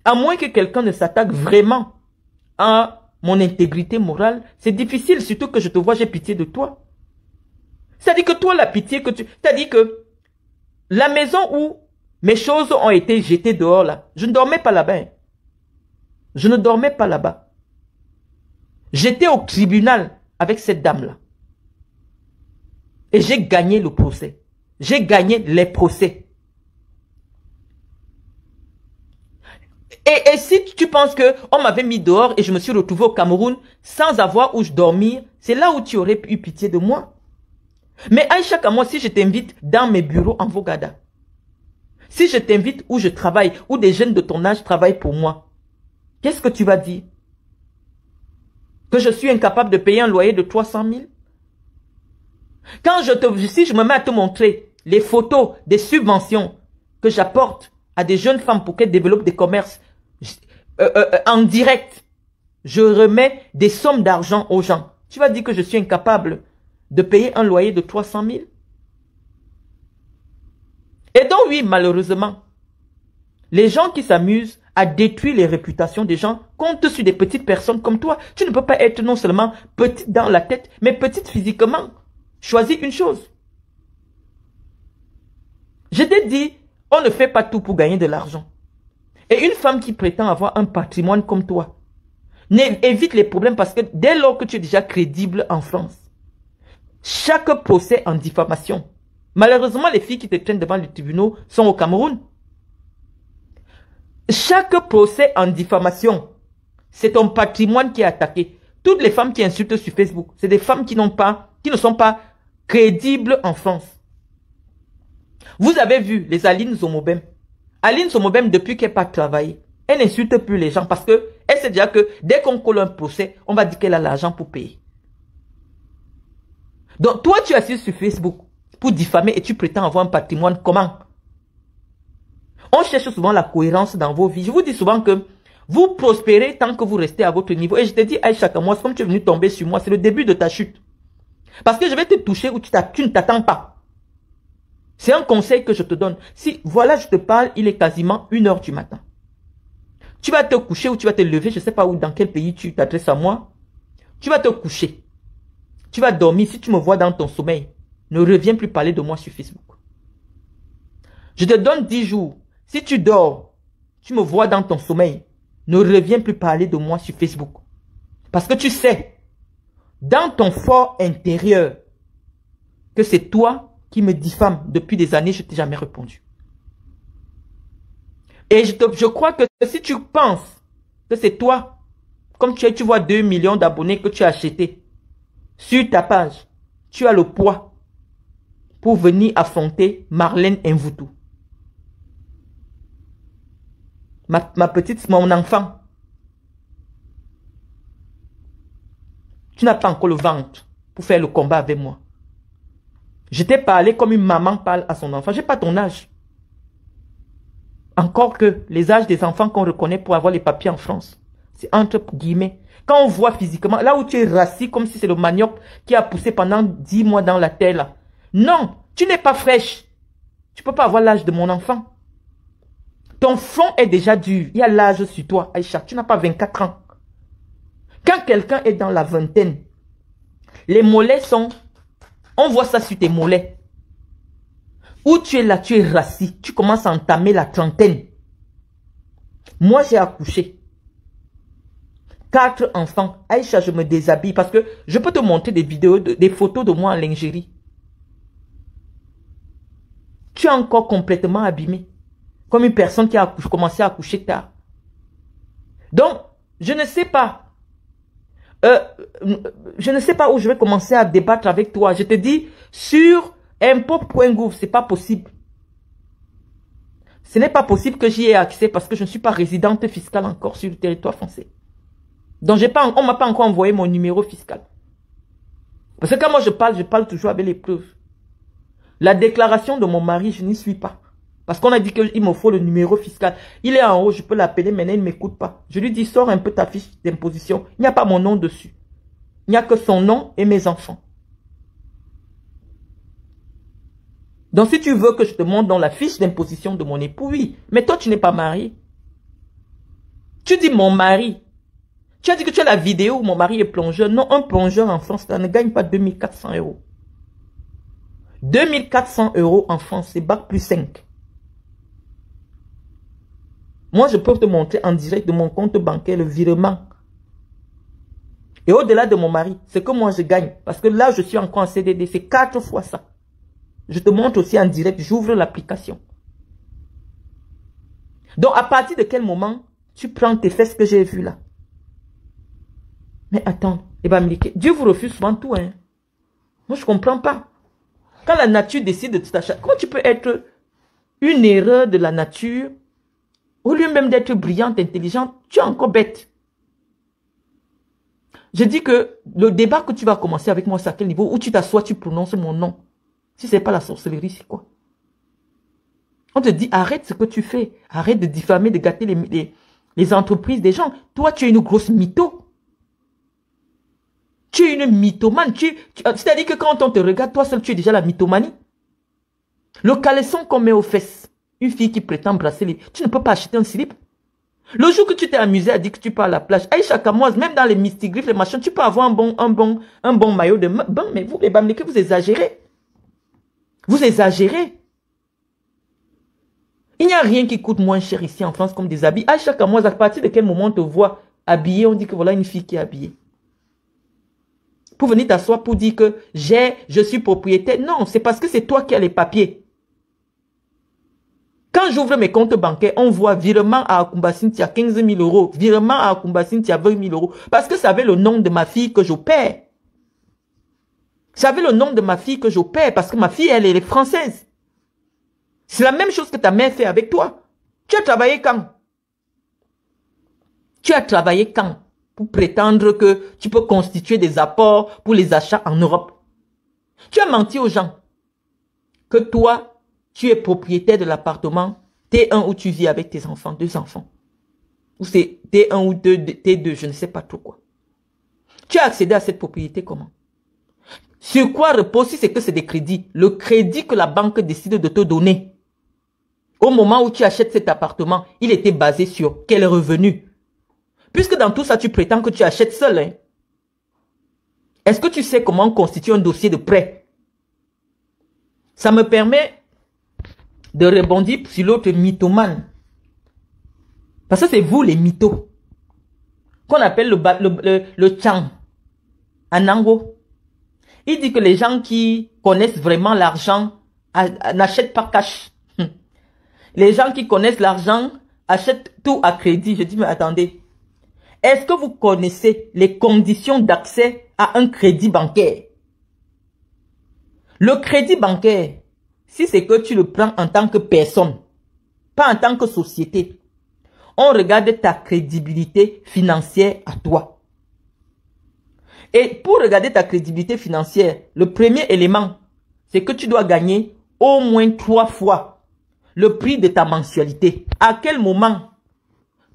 à moins que quelqu'un ne s'attaque vraiment à mon intégrité morale, c'est difficile, surtout que je te vois, j'ai pitié de toi. C'est-à-dire que toi, la pitié que tu... C'est-à-dire que la maison où mes choses ont été jetées dehors, là, je ne dormais pas là-bas. Hein. Je ne dormais pas là-bas. J'étais au tribunal avec cette dame-là. Et j'ai gagné le procès. J'ai gagné les procès. Et si tu penses que on m'avait mis dehors et je me suis retrouvé au Cameroun sans avoir où je dormir, c'est là où tu aurais eu pitié de moi. Mais Aïcha Kamois, si je t'invite dans mes bureaux en Vogada, si je t'invite où je travaille, où des jeunes de ton âge travaillent pour moi, qu'est-ce que tu vas dire? Que je suis incapable de payer un loyer de 300 000? Quand si je me mets à te montrer les photos des subventions que j'apporte à des jeunes femmes pour qu'elles développent des commerces en direct, je remets des sommes d'argent aux gens. Tu vas dire que je suis incapable de payer un loyer de 300 000? Et donc oui, malheureusement, les gens qui s'amusent à détruire les réputations des gens comptent sur des petites personnes comme toi. Tu ne peux pas être non seulement petite dans la tête, mais petite physiquement. Choisis une chose. Je t'ai dit, on ne fait pas tout pour gagner de l'argent. Et une femme qui prétend avoir un patrimoine comme toi, évite les problèmes parce que dès lors que tu es déjà crédible en France, chaque procès en diffamation, malheureusement les filles qui te traînent devant les tribunaux sont au Cameroun. Chaque procès en diffamation, c'est ton patrimoine qui est attaqué. Toutes les femmes qui insultent sur Facebook, c'est des femmes qui ne sont pas crédibles en France. Vous avez vu les Aline Zomobem. Aline Zomobem, depuis qu'elle n'a pas travaillé, elle n'insulte plus les gens parce que elle sait déjà que dès qu'on colle un procès, on va dire qu'elle a l'argent pour payer. Donc toi, tu assises sur Facebook pour diffamer et tu prétends avoir un patrimoine. Comment? On cherche souvent la cohérence dans vos vies. Je vous dis souvent que vous prospérez tant que vous restez à votre niveau. Et je te dis, Aïcha Kamois, comme tu es venu tomber sur moi, c'est le début de ta chute. Parce que je vais te toucher où tu ne t'attends pas. C'est un conseil que je te donne. Si, voilà, je te parle, il est quasiment 1 h du matin. Tu vas te coucher ou tu vas te lever, je ne sais pas où, dans quel pays tu t'adresses à moi. Tu vas te coucher. Tu vas dormir. Si tu me vois dans ton sommeil, ne reviens plus parler de moi sur Facebook. Je te donne 10 jours. Si tu dors, tu me vois dans ton sommeil, ne reviens plus parler de moi sur Facebook. Parce que tu sais, dans ton fort intérieur, que c'est toi qui me diffame depuis des années, je ne t'ai jamais répondu. Et je crois que si tu penses que c'est toi, comme tu vois 2 millions d'abonnés que tu as achetés sur ta page, tu as le poids pour venir affronter Marlène Mvoutou. Ma petite, mon enfant. Tu n'as pas encore le ventre pour faire le combat avec moi. Je t'ai parlé comme une maman parle à son enfant. Je n'ai pas ton âge. Encore que les âges des enfants qu'on reconnaît pour avoir les papiers en France, c'est entre guillemets. Quand on voit physiquement, là où tu es rassis comme si c'est le manioc qui a poussé pendant 10 mois dans la terre là. Non, tu n'es pas fraîche. Tu ne peux pas avoir l'âge de mon enfant. Ton front est déjà dur. Il y a l'âge sur toi, Aïcha. Tu n'as pas 24 ans. Quand quelqu'un est dans la vingtaine, les mollets sont... On voit ça sur tes mollets. Où tu es là, tu es rassis. Tu commences à entamer la trentaine. Moi, j'ai accouché. 4 enfants. Aïcha, je me déshabille parce que je peux te montrer des vidéos, des photos de moi en lingerie. Tu es encore complètement abîmé. Comme une personne qui a commencé à accoucher tard. Donc, je ne sais pas. Je ne sais pas où je vais commencer à débattre avec toi. Je te dis, sur impôt.gouv, c'est pas possible. Ce n'est pas possible que j'y ai accès parce que je ne suis pas résidente fiscale encore sur le territoire français. Donc, on ne m'a pas encore envoyé mon numéro fiscal. Parce que quand moi je parle toujours avec les preuves. La déclaration de mon mari, je n'y suis pas. Parce qu'on a dit qu'il me faut le numéro fiscal. Il est en haut, je peux l'appeler, mais il ne m'écoute pas. Je lui dis, sors un peu ta fiche d'imposition. Il n'y a pas mon nom dessus. Il n'y a que son nom et mes enfants. Donc, si tu veux que je te montre dans la fiche d'imposition de mon époux, oui. Mais toi, tu n'es pas marié. Tu dis mon mari. Tu as dit que tu as la vidéo où mon mari est plongeur. Non, un plongeur en France, ça ne gagne pas 2400 euros. 2400 euros en France, c'est bac plus 5. Moi, je peux te montrer en direct de mon compte bancaire le virement. Et au-delà de mon mari, c'est que moi je gagne. Parce que là, je suis encore en CDD, c'est 4 fois ça. Je te montre aussi en direct, j'ouvre l'application. Donc, à partir de quel moment tu prends tes fesses que j'ai vues là? Mais attends, Dieu vous refuse souvent tout, hein. Moi, je ne comprends pas. Quand la nature décide de t'acheter, comment tu peux être une erreur de la nature, au lieu même d'être brillante, intelligente, tu es encore bête. Je dis que le débat que tu vas commencer avec moi, c'est à quel niveau? Où tu t'assois, tu prononces mon nom. Si ce n'est pas la sorcellerie, c'est quoi? On te dit, arrête ce que tu fais. Arrête de diffamer, de gâter les entreprises des gens. Toi, tu es une grosse mytho. Tu es une mythomane. C'est-à-dire que quand on te regarde, toi seul, tu es déjà la mythomanie. Le caleçon qu'on met aux fesses. Une fille qui prétend brasser les... Tu ne peux pas acheter un slip. Le jour que tu t'es amusé à dire que tu pars à la plage, Aïcha Kamoise, même dans les mystigriffes, les machins, tu peux avoir un bon maillot de bain, mais vous, les Bamileke, vous exagérez. Vous exagérez. Il n'y a rien qui coûte moins cher ici en France comme des habits. Aïcha Kamoise, à partir de quel moment on te voit habillée, on dit que voilà une fille qui est habillée. Pour venir t'asseoir pour dire que je suis propriétaire. Non, c'est parce que c'est toi qui as les papiers. Quand j'ouvre mes comptes bancaires, on voit virement à Akumba Cynthia 15 000 euros. Virement à Akumba Cynthia 20 000 euros. Parce que ça avait le nom de ma fille que j'opère. Ça avait le nom de ma fille que j'opère. Parce que ma fille, elle est française. C'est la même chose que ta mère fait avec toi. Tu as travaillé quand? Tu as travaillé quand? Pour prétendre que tu peux constituer des apports pour les achats en Europe. Tu as menti aux gens que toi, tu es propriétaire de l'appartement T1 où tu vis avec tes enfants, 2 enfants. Ou c'est T1 ou T2, je ne sais pas trop quoi. Tu as accédé à cette propriété comment? Sur quoi repose si c'est que c'est des crédits? Le crédit que la banque décide de te donner. Au moment où tu achètes cet appartement, il était basé sur quel revenu? Puisque dans tout ça, tu prétends que tu achètes seul. Hein? Est-ce que tu sais comment constituer un dossier de prêt? Ça me permet de rebondir sur l'autre mythomane. Parce que c'est vous les mythos. Qu'on appelle le Chang. En Ango. Il dit que les gens qui connaissent vraiment l'argent n'achètent pas cash. Les gens qui connaissent l'argent achètent tout à crédit. Je dis, mais attendez. Est-ce que vous connaissez les conditions d'accès à un crédit bancaire? Le crédit bancaire, si c'est que tu le prends en tant que personne, pas en tant que société, on regarde ta crédibilité financière à toi. Et pour regarder ta crédibilité financière, le premier élément, c'est que tu dois gagner au moins 3 fois le prix de ta mensualité. À quel moment,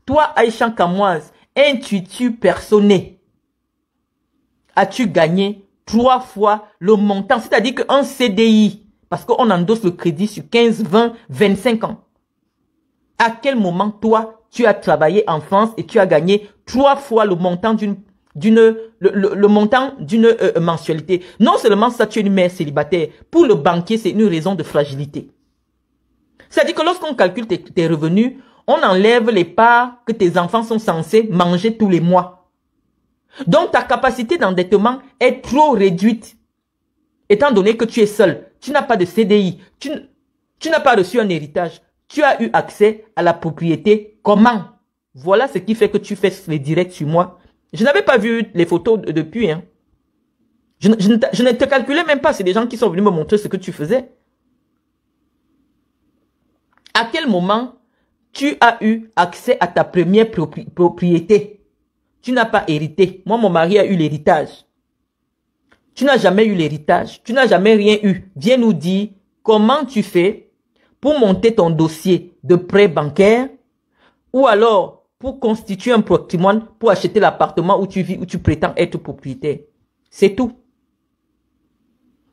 toi, Aïcha Kamoise, intuitu personné, as-tu gagné 3 fois le montant? C'est-à-dire qu'un CDI, parce qu'on endosse le crédit sur 15, 20, 25 ans. À quel moment, toi, tu as travaillé en France et tu as gagné 3 fois le montant d'une mensualité? Non seulement ça, tu es une mère célibataire. Pour le banquier, c'est une raison de fragilité. C'est-à-dire que lorsqu'on calcule tes revenus, on enlève les parts que tes enfants sont censés manger tous les mois. Donc, ta capacité d'endettement est trop réduite. Étant donné que tu es seul, tu n'as pas de CDI, tu n'as pas reçu un héritage, tu as eu accès à la propriété. Comment? Voilà ce qui fait que tu fais les directs sur moi. Je n'avais pas vu les photos depuis. Hein. Je ne te calculais même pas. C'est des gens qui sont venus me montrer ce que tu faisais. À quel moment tu as eu accès à ta première propriété? Tu n'as pas hérité. Moi, mon mari a eu l'héritage. Tu n'as jamais eu l'héritage. Tu n'as jamais rien eu. Viens nous dire comment tu fais pour monter ton dossier de prêt bancaire ou alors pour constituer un patrimoine pour acheter l'appartement où tu vis, où tu prétends être propriétaire. C'est tout.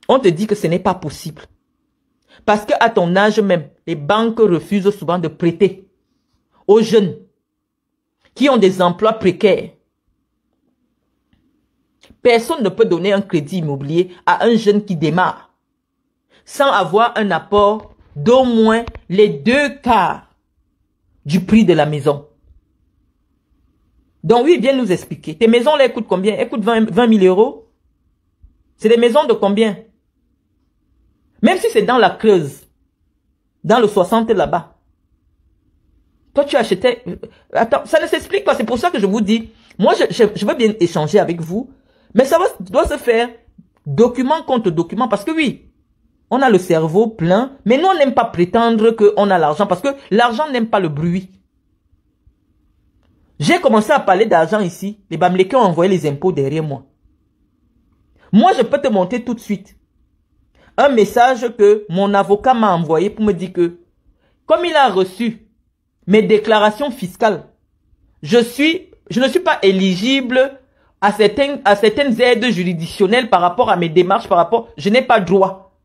On te dit que ce n'est pas possible. Parce qu'à ton âge même, les banques refusent souvent de prêter aux jeunes qui ont des emplois précaires. Personne ne peut donner un crédit immobilier à un jeune qui démarre sans avoir un apport d'au moins les 2/4 du prix de la maison. Donc oui, viens nous expliquer. Tes maisons, là, elles coûtent combien? Elles coûtent 20 000 euros. C'est des maisons de combien? Même si c'est dans la Creuse, dans le 60 là-bas. Toi, tu achetais... Attends, ça ne s'explique pas. C'est pour ça que je vous dis, moi, je veux bien échanger avec vous, mais ça doit se faire document contre document. Parce que oui, on a le cerveau plein, mais nous, on n'aime pas prétendre qu'on a l'argent parce que l'argent n'aime pas le bruit. J'ai commencé à parler d'argent ici. Les Bamileke ont envoyé les impôts derrière moi. Moi, je peux te montrer tout de suite un message que mon avocat m'a envoyé pour me dire que, comme il a reçu mes déclarations fiscales, je ne suis pas éligible à certaines aides juridictionnelles par rapport à mes démarches, je n'ai pas droit.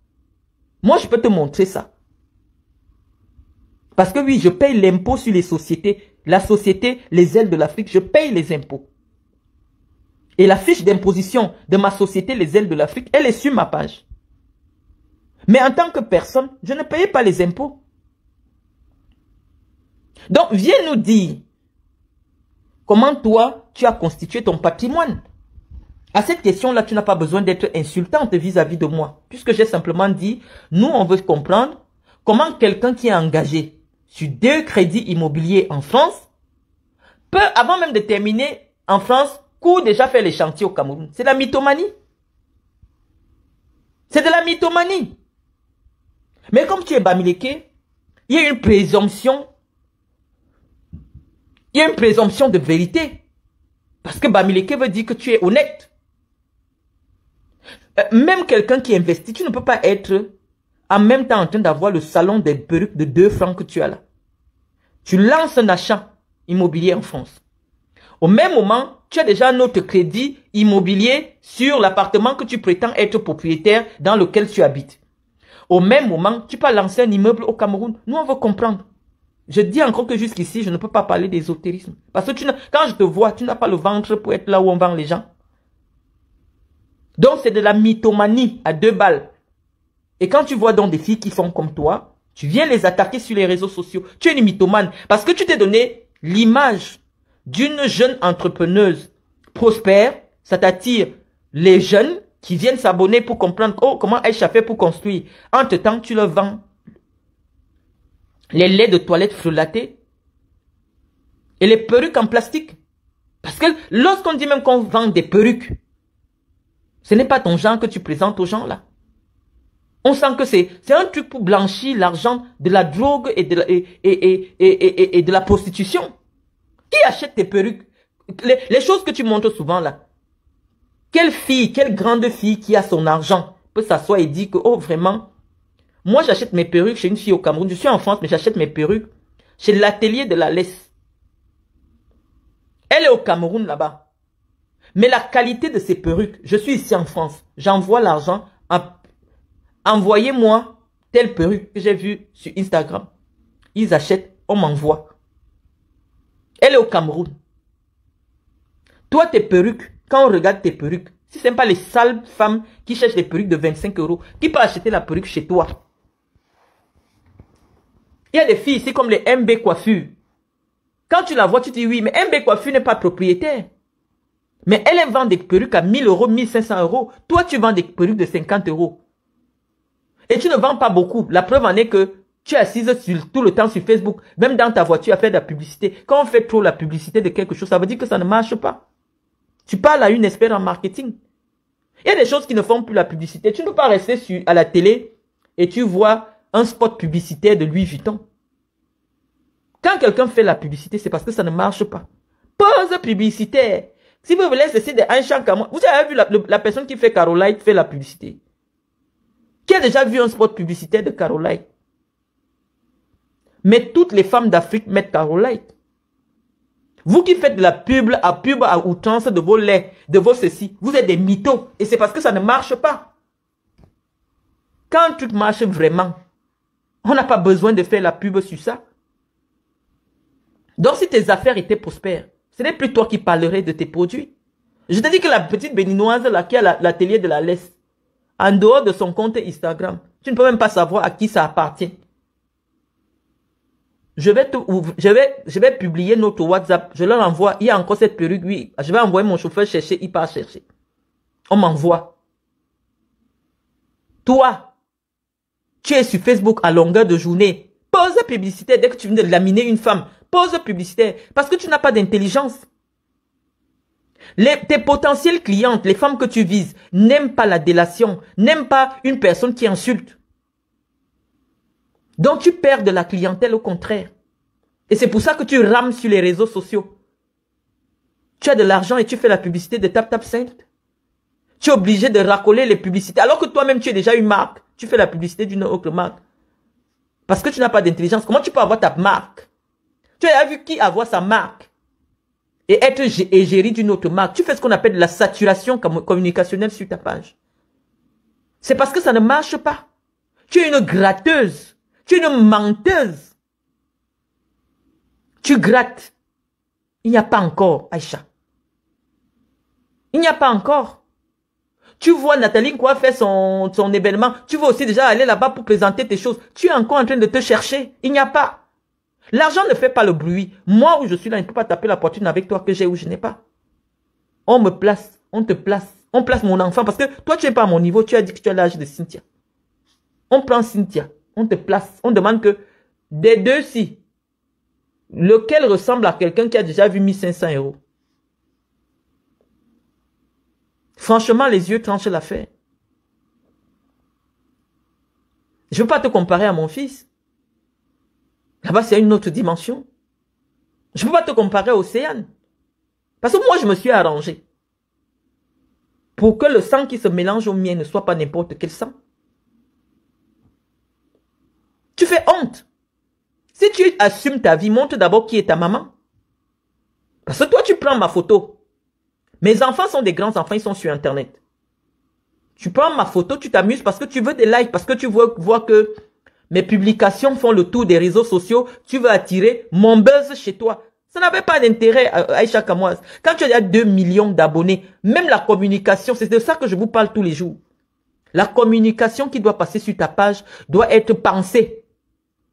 Moi, je peux te montrer ça. Parce que oui, je paye l'impôt sur les sociétés. La société, les ailes de l'Afrique, je paye les impôts. Et la fiche d'imposition de ma société, les ailes de l'Afrique, elle est sur ma page. Mais en tant que personne, je ne payais pas les impôts. Donc, viens nous dire comment toi, tu as constitué ton patrimoine. À cette question-là, tu n'as pas besoin d'être insultante vis-à-vis de moi. Puisque j'ai simplement dit, nous, on veut comprendre comment quelqu'un qui est engagé sur 2 crédits immobiliers en France peut, avant même de terminer en France, déjà faire les chantiers au Cameroun. C'est de la mythomanie. C'est de la mythomanie. Mais comme tu es Bamileke, il y a une présomption. Il y a une présomption de vérité. Parce que Bamileke veut dire que tu es honnête. Même quelqu'un qui investit, tu ne peux pas être en même temps en train d'avoir le salon des perruques de 2 francs que tu as là. Tu lances un achat immobilier en France. Au même moment, tu as déjà un autre crédit immobilier sur l'appartement que tu prétends être propriétaire dans lequel tu habites. Au même moment, tu peux lancer un immeuble au Cameroun. Nous, on veut comprendre. Je dis encore que jusqu'ici, je ne peux pas parler d'ésotérisme. Parce que quand je te vois, tu n'as pas le ventre pour être là où on vend les gens. Donc, c'est de la mythomanie à 2 balles. Et quand tu vois donc des filles qui font comme toi, tu viens les attaquer sur les réseaux sociaux. Tu es une mythomane. Parce que tu t'es donné l'image d'une jeune entrepreneuse prospère. Ça t'attire les jeunes qui viennent s'abonner pour comprendre comment Aïcha fait pour construire. Entre-temps, tu leur vends les laits de toilette frelatés et les perruques en plastique. Parce que lorsqu'on dit même qu'on vend des perruques, ce n'est pas ton genre que tu présentes aux gens là. On sent que c'est un truc pour blanchir l'argent de la drogue et de la prostitution. Qui achète tes perruques? Les choses que tu montres souvent là. Quelle fille, quelle grande fille qui a son argent peut s'asseoir et dire que, oh vraiment, moi j'achète mes perruques chez une fille au Cameroun. Je suis en France mais j'achète mes perruques chez l'atelier de la laisse. Elle est au Cameroun là-bas. Mais la qualité de ces perruques, je suis ici en France. J'envoie l'argent. Envoyez-moi telle perruque que j'ai vue sur Instagram. Ils achètent, on m'envoie. Elle est au Cameroun. Toi, tes perruques, quand on regarde tes perruques, si ce n'est pas les sales femmes qui cherchent des perruques de 25 €, qui peut acheter la perruque chez toi? Il y a des filles ici comme les MB Coiffure. Quand tu la vois, tu te dis oui, mais MB Coiffure n'est pas propriétaire. Mais elle vend des perruques à 1000 €, 1500 €. Toi, tu vends des perruques de 50 €. Et tu ne vends pas beaucoup. La preuve en est que tu es assise tout le temps sur Facebook. Même dans ta voiture à faire de la publicité. Quand on fait trop la publicité de quelque chose, ça veut dire que ça ne marche pas. Tu parles à une experte en marketing. Il y a des choses qui ne font plus la publicité. Tu ne peux pas rester à la télé et tu vois un spot publicitaire de Louis Vuitton. Quand quelqu'un fait la publicité, c'est parce que ça ne marche pas. Pause publicitaire. Si vous voulez cesser de Aïcha Kamoise, vous avez vu la personne qui fait Caroline fait la publicité. Qui a déjà vu un spot publicitaire de Caroline? Mais toutes les femmes d'Afrique mettent Caroline. Vous qui faites de la pub à outrance de vos laits, de vos ceci, vous êtes des mythos. Et c'est parce que ça ne marche pas. Quand un truc marche vraiment, On n'a pas besoin de faire la pub sur ça. Donc, si tes affaires étaient prospères, ce n'est plus toi qui parlerais de tes produits. Je te dis que la petite béninoise là, qui a l'atelier de la laisse, en dehors de son compte Instagram, tu ne peux même pas savoir à qui ça appartient. Je vais publier notre WhatsApp. Je leur envoie. Il y a encore cette perruque. Oui, je vais envoyer mon chauffeur chercher. Il part chercher. On m'envoie. Toi, tu es sur Facebook à longueur de journée. Pose publicité. Dès que tu viens de laminer une femme, pose publicité. Parce que tu n'as pas d'intelligence. Tes potentielles clientes, les femmes que tu vises, n'aiment pas la délation. N'aiment pas une personne qui insulte. Donc tu perds de la clientèle au contraire. Et c'est pour ça que tu rames sur les réseaux sociaux. Tu as de l'argent et tu fais la publicité de TapTapSend. Tu es obligé de racoler les publicités. Alors que toi-même tu es déjà une marque. Tu fais la publicité d'une autre marque. Parce que tu n'as pas d'intelligence. Comment tu peux avoir ta marque? Tu as vu qui avoir sa marque et être égérie d'une autre marque? Tu fais ce qu'on appelle de la saturation communicationnelle sur ta page. C'est parce que ça ne marche pas. Tu es une gratteuse. Tu es une menteuse. Tu grattes. Il n'y a pas encore, Aïcha. Il n'y a pas encore. Tu vois Nathalie quoi faire son événement. Tu vas aussi déjà aller là-bas pour présenter tes choses. Tu es encore en train de te chercher. Il n'y a pas. L'argent ne fait pas le bruit. Moi où je suis là, je ne peux pas taper la poitrine avec toi que j'ai ou je n'ai pas. On me place. On te place. On place mon enfant parce que toi tu n'es pas à mon niveau. Tu as dit que tu as l'âge de Cynthia. On prend Cynthia. On te place. On demande que des deux-ci, lequel ressemble à quelqu'un qui a déjà vu 1500 €. Franchement, les yeux tranchent l'affaire. Je ne veux pas te comparer à mon fils. Là-bas, c'est une autre dimension. Je ne peux pas te comparer à Océane. Parce que moi, je me suis arrangé pour que le sang qui se mélange au mien ne soit pas n'importe quel sang. Tu fais honte. Si tu assumes ta vie, montre d'abord qui est ta maman. Parce que toi, tu prends ma photo. Mes enfants sont des grands enfants, ils sont sur Internet. Tu prends ma photo, tu t'amuses parce que tu veux des likes, parce que tu veux voir que mes publications font le tour des réseaux sociaux. Tu veux attirer mon buzz chez toi. Ça n'avait pas d'intérêt, Aïcha Kamoise. Quand tu as 2 millions d'abonnés, même la communication, c'est de ça que je vous parle tous les jours. La communication qui doit passer sur ta page doit être pensée.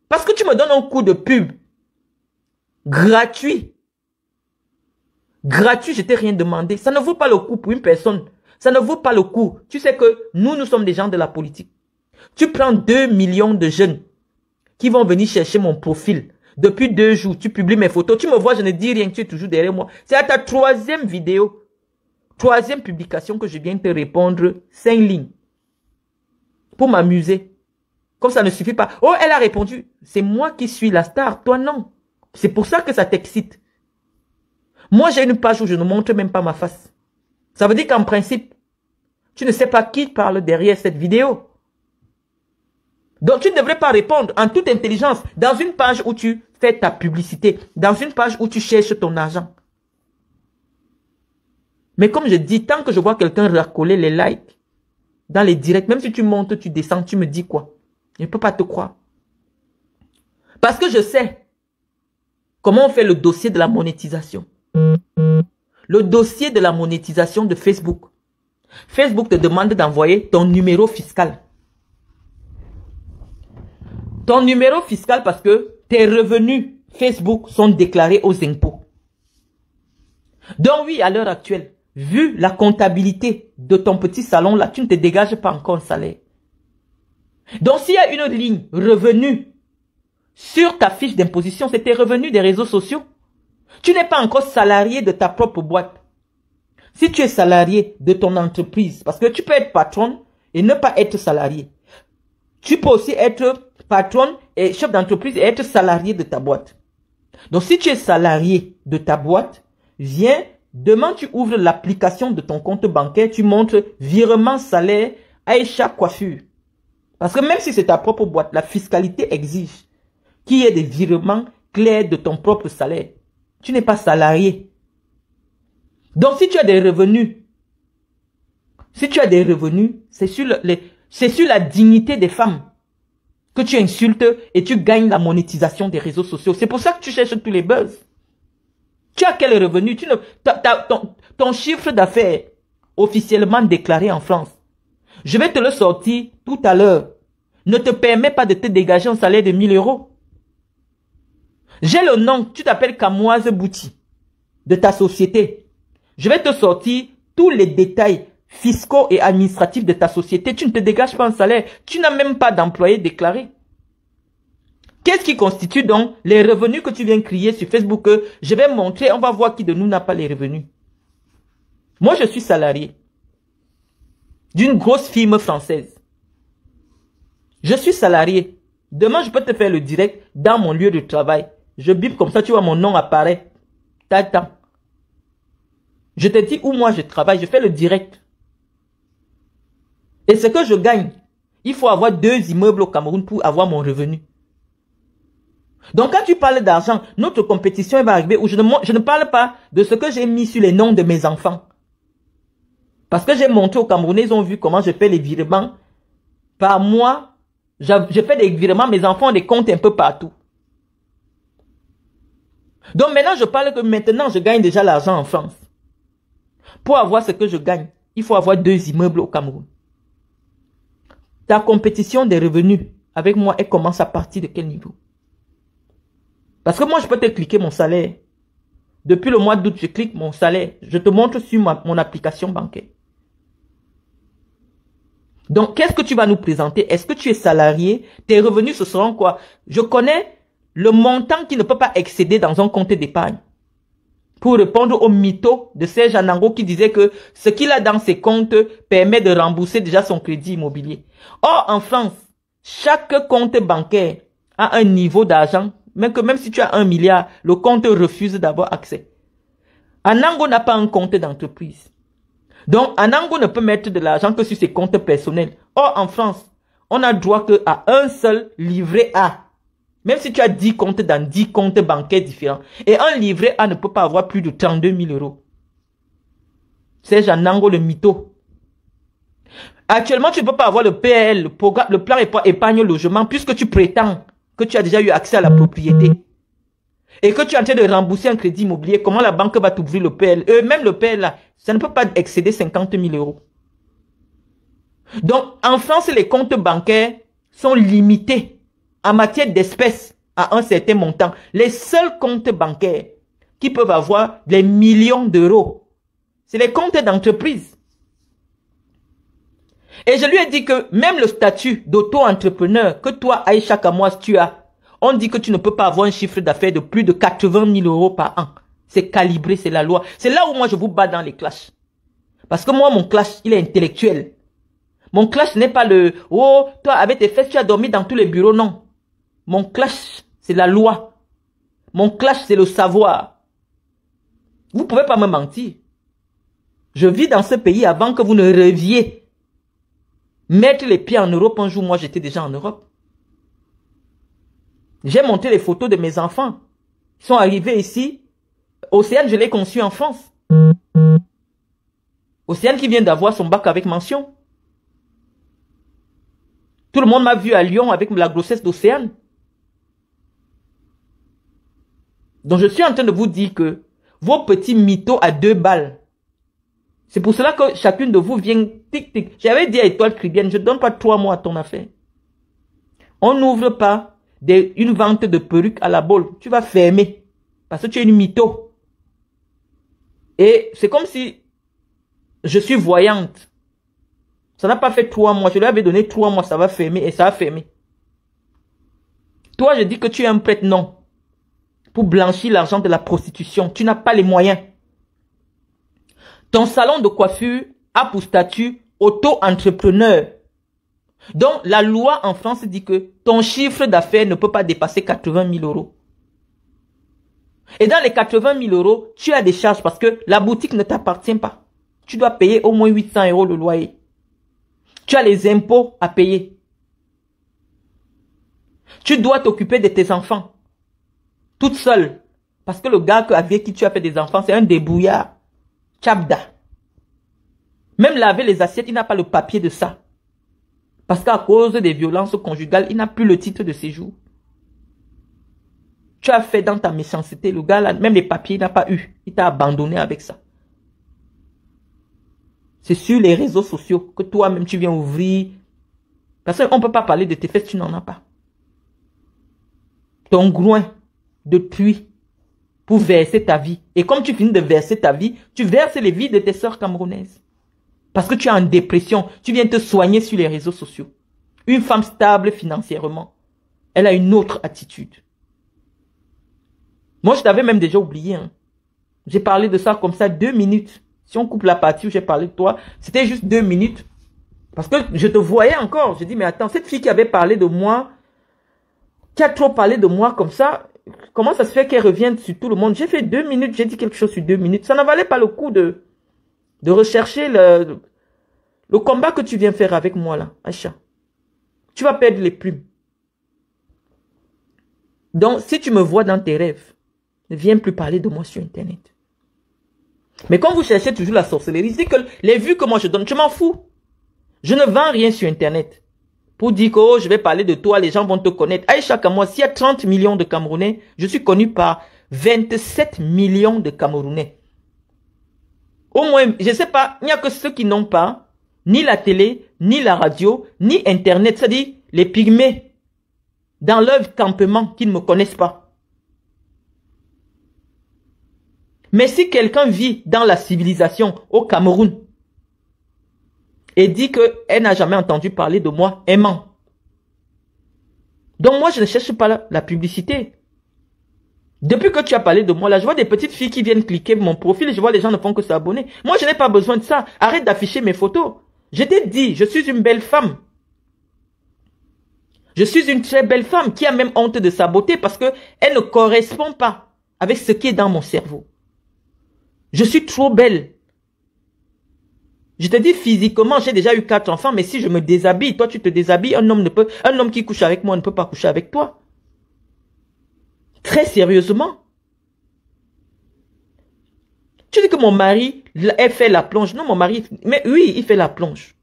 Parce que tu me donnes un coup de pub. Gratuit. Gratuit, je t'ai rien demandé. Ça ne vaut pas le coup pour une personne. Ça ne vaut pas le coup. Tu sais que nous sommes des gens de la politique. Tu prends 2 millions de jeunes qui vont venir chercher mon profil. Depuis 2 jours, tu publies mes photos. Tu me vois, je ne dis rien, tu es toujours derrière moi. C'est à ta 3e vidéo. 3e publication que je viens te répondre 5 lignes. Pour m'amuser. Comme ça ne suffit pas. Oh, elle a répondu. C'est moi qui suis la star. Toi, non. C'est pour ça que ça t'excite. Moi, j'ai une page où je ne montre même pas ma face. Ça veut dire qu'en principe, tu ne sais pas qui parle derrière cette vidéo. Donc, tu ne devrais pas répondre en toute intelligence dans une page où tu fais ta publicité, dans une page où tu cherches ton argent. Mais comme je dis, tant que je vois quelqu'un racoler les likes dans les directs, même si tu montes, tu descends, tu me dis quoi? Je ne peux pas te croire. Parce que je sais comment on fait le dossier de la monétisation. Le dossier de la monétisation de Facebook. Facebook te demande d'envoyer ton numéro fiscal. Ton numéro fiscal parce que tes revenus Facebook sont déclarés aux impôts. Donc oui, à l'heure actuelle, vu la comptabilité de ton petit salon là, tu ne te dégages pas encore un salaire. Donc s'il y a une ligne revenu sur ta fiche d'imposition, c'est tes revenus des réseaux sociaux. Tu n'es pas encore salarié de ta propre boîte. Si tu es salarié de ton entreprise, parce que tu peux être patron et ne pas être salarié. Tu peux aussi être patron et chef d'entreprise et être salarié de ta boîte. Donc si tu es salarié de ta boîte, viens, demain tu ouvres l'application de ton compte bancaire, tu montres virement salaire Aïcha Coiffure. Parce que même si c'est ta propre boîte, la fiscalité exige qu'il y ait des virements clairs de ton propre salaire. Tu n'es pas salarié. Donc si tu as des revenus, c'est sur la dignité des femmes que tu insultes et tu gagnes la monétisation des réseaux sociaux. C'est pour ça que tu cherches tous les buzz. Tu as quel revenu? Ton chiffre d'affaires officiellement déclaré en France, je vais te le sortir tout à l'heure, ne te permet pas de te dégager un salaire de 1000 euros. J'ai le nom, tu t'appelles Kamoise Bouti, de ta société. Je vais te sortir tous les détails fiscaux et administratifs de ta société. Tu ne te dégages pas un salaire. Tu n'as même pas d'employé déclaré. Qu'est-ce qui constitue donc les revenus que tu viens crier sur Facebook? Je vais montrer, on va voir qui de nous n'a pas les revenus. Moi, je suis salarié d'une grosse firme française. Je suis salarié. Demain, je peux te faire le direct dans mon lieu de travail. Je bip comme ça, tu vois, mon nom apparaît. T'attends. Je te dis où moi je travaille, je fais le direct. Et ce que je gagne, il faut avoir 2 immeubles au Cameroun pour avoir mon revenu. Donc quand tu parles d'argent, notre compétition va arriver où je ne parle pas de ce que j'ai mis sur les noms de mes enfants. Parce que j'ai montré aux Camerounais, ils ont vu comment je fais les virements. Par mois, je fais des virements, mes enfants ont des comptes un peu partout. Donc maintenant, je parle que maintenant, je gagne déjà l'argent en France. Pour avoir ce que je gagne, il faut avoir 2 immeubles au Cameroun. Ta compétition des revenus avec moi, elle commence à partir de quel niveau? Parce que moi, je peux te cliquer mon salaire. Depuis le mois d'août, je clique mon salaire. Je te montre sur mon application bancaire. Donc, qu'est-ce que tu vas nous présenter? Est-ce que tu es salarié? Tes revenus, ce seront quoi? Je connais le montant qui ne peut pas excéder dans un compte d'épargne. Pour répondre au mytho de Serge Anango qui disait que ce qu'il a dans ses comptes permet de rembourser déjà son crédit immobilier. Or, en France, chaque compte bancaire a un niveau d'argent, même si tu as 1 milliard, le compte refuse d'avoir accès. Anango n'a pas un compte d'entreprise. Donc, Anango ne peut mettre de l'argent que sur ses comptes personnels. Or, en France, on a droit qu'à un seul livret A. Même si tu as 10 comptes dans 10 comptes bancaires différents. Et un livret A ne peut pas avoir plus de 32 000 euros. C'est Anango le mytho. Actuellement, tu ne peux pas avoir le PL, le plan épargne logement, puisque tu prétends que tu as déjà eu accès à la propriété. Et que tu es en train de rembourser un crédit immobilier. Comment la banque va t'ouvrir le PL? Même le PL, là, ça ne peut pas excéder 50 000 euros. Donc, en France, les comptes bancaires sont limités en matière d'espèces à un certain montant. Les seuls comptes bancaires qui peuvent avoir des millions d'euros, c'est les comptes d'entreprise. Et je lui ai dit que même le statut d'auto-entrepreneur que toi, Aïcha Kamoise, tu as, on dit que tu ne peux pas avoir un chiffre d'affaires de plus de 80 000 euros par an. C'est calibré, c'est la loi. C'est là où moi je vous bats dans les clashs. Parce que moi, mon clash, il est intellectuel. Mon clash n'est pas le « Oh, toi, avec tes fesses, tu as dormi dans tous les bureaux ». Non. Mon clash, c'est la loi. Mon clash, c'est le savoir. Vous ne pouvez pas me mentir. Je vis dans ce pays avant que vous ne reviez mettre les pieds en Europe. Un jour, moi, j'étais déjà en Europe. J'ai monté les photos de mes enfants. Ils sont arrivés ici. Océane, je l'ai conçu en France. Océane qui vient d'avoir son bac avec mention. Tout le monde m'a vu à Lyon avec la grossesse d'Océane. Donc je suis en train de vous dire que vos petits mythos à 2 balles. C'est pour cela que chacune de vous vient tic-tic. J'avais dit à Étoile Cribienne, je ne donne pas 3 mois à ton affaire. On n'ouvre pas une vente de perruques à la bolle. Tu vas fermer. Parce que tu es une mytho. Et c'est comme si je suis voyante. Ça n'a pas fait 3 mois. Je lui avais donné 3 mois, ça va fermer et ça a fermé. Toi, je dis que tu es un prêtre, non. Pour blanchir l'argent de la prostitution. Tu n'as pas les moyens. Ton salon de coiffure a pour statut auto-entrepreneur. Donc, la loi en France dit que ton chiffre d'affaires ne peut pas dépasser 80 000 euros. Et dans les 80 000 euros, tu as des charges parce que la boutique ne t'appartient pas. Tu dois payer au moins 800 euros le loyer. Tu as les impôts à payer. Tu dois t'occuper de tes enfants. Toute seule. Parce que le gars avec qui tu as fait des enfants, c'est un débrouillard. Tchabda. Même laver les assiettes, il n'a pas le papier de ça. Parce qu'à cause des violences conjugales, il n'a plus le titre de séjour. Tu as fait dans ta méchanceté, le gars là, même les papiers, il n'a pas eu. Il t'a abandonné avec ça. C'est sur les réseaux sociaux que toi-même tu viens ouvrir. Parce qu'on ne peut pas parler de tes fesses, tu n'en as pas. Ton groin de pluie pour verser ta vie. Et comme tu finis de verser ta vie, tu verses les vies de tes sœurs camerounaises. Parce que tu es en dépression, tu viens te soigner sur les réseaux sociaux. Une femme stable financièrement, elle a une autre attitude. Moi, je t'avais même déjà oublié. Hein. J'ai parlé de ça comme ça 2 minutes. Si on coupe la partie où j'ai parlé de toi, c'était juste 2 minutes. Parce que je te voyais encore. Je dis, mais attends, cette fille qui avait parlé de moi, qui a trop parlé de moi comme ça, comment ça se fait qu'elle revienne sur tout le monde? J'ai fait 2 minutes, j'ai dit quelque chose sur 2 minutes. Ça n'en valait pas le coup de rechercher le combat que tu viens faire avec moi là, Aïcha. Tu vas perdre les plumes. Donc, si tu me vois dans tes rêves, ne viens plus parler de moi sur Internet. Mais quand vous cherchez toujours la sorcellerie, c'est que les vues que moi je donne, je m'en fous. Je ne vends rien sur Internet. Pour dire que oh, je vais parler de toi, les gens vont te connaître. Aïcha Kamois, s'il y a 30 millions de Camerounais, je suis connu par 27 millions de Camerounais. Au moins, je ne sais pas, il n'y a que ceux qui n'ont pas ni la télé, ni la radio, ni Internet. C'est-à-dire les pygmées dans leur campement qui ne me connaissent pas. Mais si quelqu'un vit dans la civilisation au Cameroun et dit qu'elle n'a jamais entendu parler de moi, elle ment. Donc moi, je ne cherche pas la publicité. Depuis que tu as parlé de moi, là, je vois des petites filles qui viennent cliquer mon profil, je vois les gens ne font que s'abonner. Moi, je n'ai pas besoin de ça. Arrête d'afficher mes photos. Je t'ai dit, je suis une belle femme. Je suis une très belle femme qui a même honte de sa beauté parce qu'elle ne correspond pas avec ce qui est dans mon cerveau. Je suis trop belle. Je te dis physiquement, j'ai déjà eu 4 enfants, mais si je me déshabille, toi tu te déshabilles, un homme qui couche avec moi ne peut pas coucher avec toi. Très sérieusement. Tu dis que mon mari, elle fait la plonge. Non, mon mari, mais oui, il fait la plonge.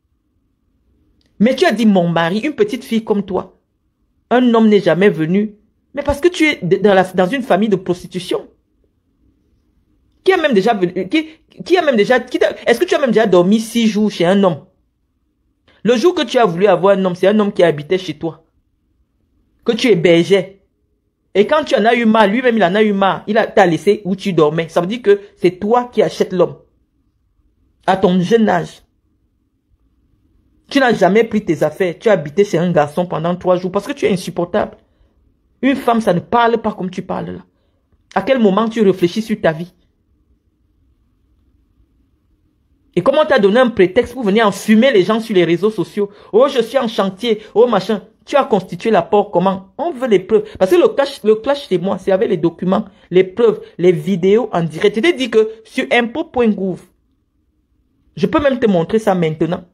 Mais tu as dit mon mari, une petite fille comme toi. Un homme n'est jamais venu. Mais parce que tu es dans une famille de prostitution. Qui a même déjà venu, est-ce que tu as même déjà dormi 6 jours chez un homme? Le jour que tu as voulu avoir un homme, c'est un homme qui habitait chez toi. Que tu hébergeais. Et quand tu en as eu marre, lui-même il en a eu marre, t'a laissé où tu dormais. Ça veut dire que c'est toi qui achètes l'homme. À ton jeune âge. Tu n'as jamais pris tes affaires. Tu as habité chez un garçon pendant 3 jours parce que tu es insupportable. Une femme, ça ne parle pas comme tu parles là. À quel moment tu réfléchis sur ta vie? Et comment t'as donné un prétexte pour venir enfumer les gens sur les réseaux sociaux? Oh, je suis en chantier. Oh, machin. Tu as constitué la porte comment? On veut les preuves. Parce que le clash chez moi, c'est avec les documents, les preuves, les vidéos en direct. Je t'ai dit que sur impôt.gouv, je peux même te montrer ça maintenant.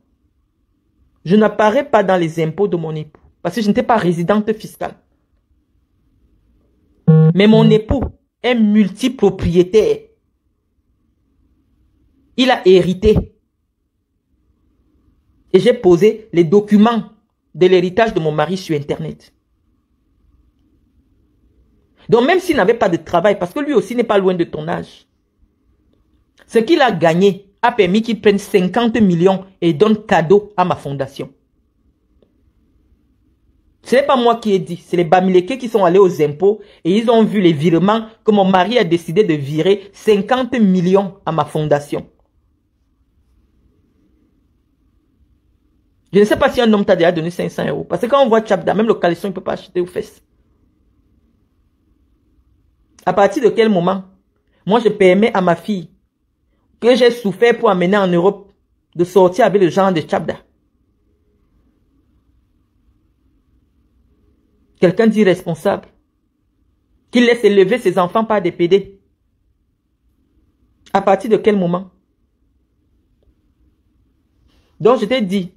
Je n'apparais pas dans les impôts de mon époux. Parce que je n'étais pas résidente fiscale. Mais mon époux est multipropriétaire. Il a hérité. Et j'ai posé les documents de l'héritage de mon mari sur Internet. Donc même s'il n'avait pas de travail, parce que lui aussi n'est pas loin de ton âge, ce qu'il a gagné a permis qu'il prenne 50 millions et donne cadeau à ma fondation. Ce n'est pas moi qui ai dit, c'est les Bamileke qui sont allés aux impôts et ils ont vu les virements que mon mari a décidé de virer 50 millions à ma fondation. Je ne sais pas si un homme t'a déjà donné 500 €. Parce que quand on voit Tchabda, même le caleçon, il ne peut pas acheter aux fesses. À partir de quel moment, moi je permets à ma fille, que j'ai souffert pour amener en Europe, de sortir avec le genre de Tchabda? Quelqu'un d'irresponsable, qui laisse élever ses enfants par des PD. À partir de quel moment? Donc je t'ai dit,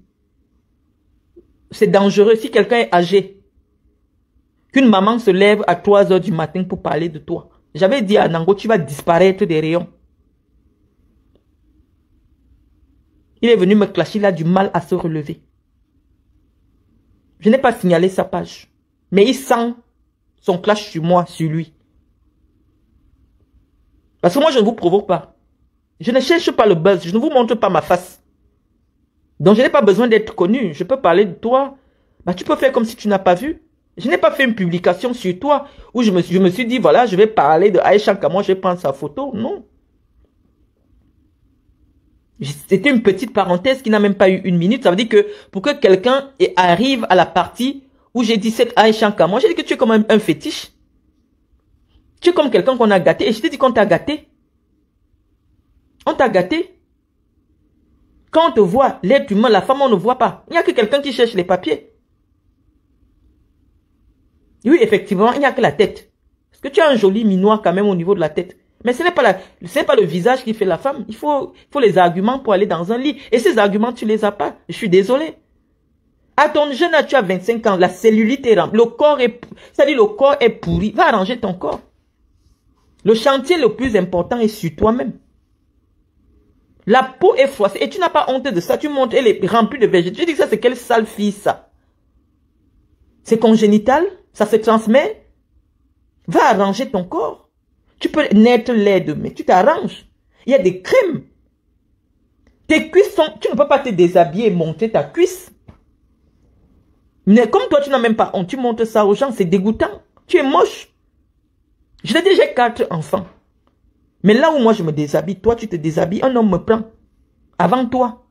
c'est dangereux si quelqu'un est âgé. Qu'une maman se lève à 3 h du matin pour parler de toi. J'avais dit à Nango, tu vas disparaître des rayons. Il est venu me clasher, il a du mal à se relever. Je n'ai pas signalé sa page. Mais il sent son clash sur moi, sur lui. Parce que moi, je ne vous provoque pas. Je ne cherche pas le buzz. Je ne vous montre pas ma face. Donc, je n'ai pas besoin d'être connu. Je peux parler de toi. Bah, tu peux faire comme si tu n'as pas vu. Je n'ai pas fait une publication sur toi où je me suis dit, voilà, je vais parler de Aïcha Kamwa, je vais prendre sa photo. Non. C'était une petite parenthèse qui n'a même pas eu 1 minute. Ça veut dire que pour que quelqu'un arrive à la partie où j'ai dit cette Aïcha Kamwa, j'ai dit que tu es comme un fétiche. Tu es comme quelqu'un qu'on a gâté. Et je t'ai dit qu'on t'a gâté. On t'a gâté. Quand on te voit, l'être humain, la femme, on ne voit pas. Il n'y a que quelqu'un qui cherche les papiers. Oui, effectivement, il n'y a que la tête. Parce que tu as un joli minois quand même au niveau de la tête. Mais ce n'est pas le visage qui fait la femme. Il faut les arguments pour aller dans un lit. Et ces arguments, tu les as pas. Je suis désolé. À ton jeune âge, tu as 25 ans, la cellulite est remplie. Le corps est pourri. Va arranger ton corps. Le chantier le plus important est sur toi-même. La peau est froissée et tu n'as pas honte de ça. Tu montres, elle est remplie de végétaux. Tu dis que ça, c'est quelle sale fille, ça? C'est congénital? Ça se transmet? Va arranger ton corps. Tu peux naître laide, mais tu t'arranges. Il y a des crèmes. Tes cuisses sont... Tu ne peux pas te déshabiller et monter ta cuisse. Mais comme toi, tu n'as même pas honte, tu montres ça aux gens, c'est dégoûtant. Tu es moche. Je t'ai dit, j'ai 4 enfants. Mais là où moi je me déshabille, toi tu te déshabilles, un homme me prend. Avant toi.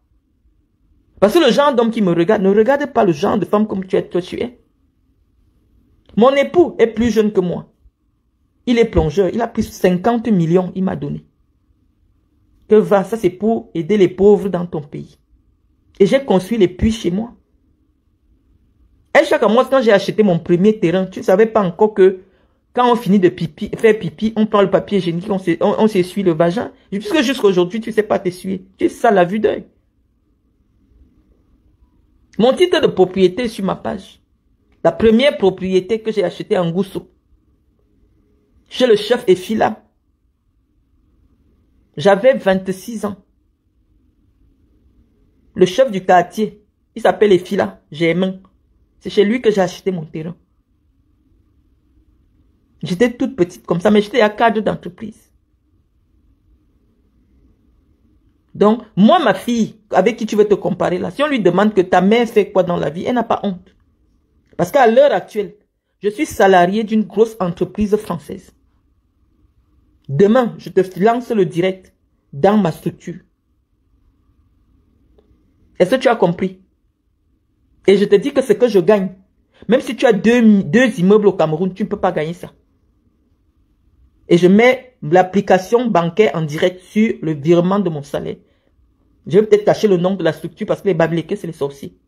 Parce que le genre d'homme qui me regarde, ne regarde pas le genre de femme comme toi tu es. Mon époux est plus jeune que moi. Il est plongeur, il a pris 50 millions, il m'a donné. Que va, ça c'est pour aider les pauvres dans ton pays. Et j'ai construit les puits chez moi. Et chaque mois, quand j'ai acheté mon premier terrain, tu ne savais pas encore que quand on finit de faire pipi, on prend le papier hygiénique, on s'essuie le vagin. Puisque jusqu'à aujourd'hui, tu ne sais pas t'essuyer. Tu es sale à vue d'œil. Mon titre de propriété est sur ma page. La première propriété que j'ai achetée en Goussou. Chez le chef Efila. J'avais 26 ans. Le chef du quartier, il s'appelle Efila, Gémin. C'est chez lui que j'ai acheté mon terrain. J'étais toute petite comme ça, mais j'étais à cadre d'entreprise. Donc, moi, ma fille, avec qui tu veux te comparer là, si on lui demande que ta mère fait quoi dans la vie, elle n'a pas honte. Parce qu'à l'heure actuelle, je suis salarié d'une grosse entreprise française. Demain, je te lance le direct dans ma structure. Est-ce que tu as compris? Et je te dis que ce que je gagne, même si tu as deux immeubles au Cameroun, tu ne peux pas gagner ça. Et je mets l'application bancaire en direct sur le virement de mon salaire. Je vais peut-être cacher le nom de la structure parce que les Bamileke, c'est les sorciers.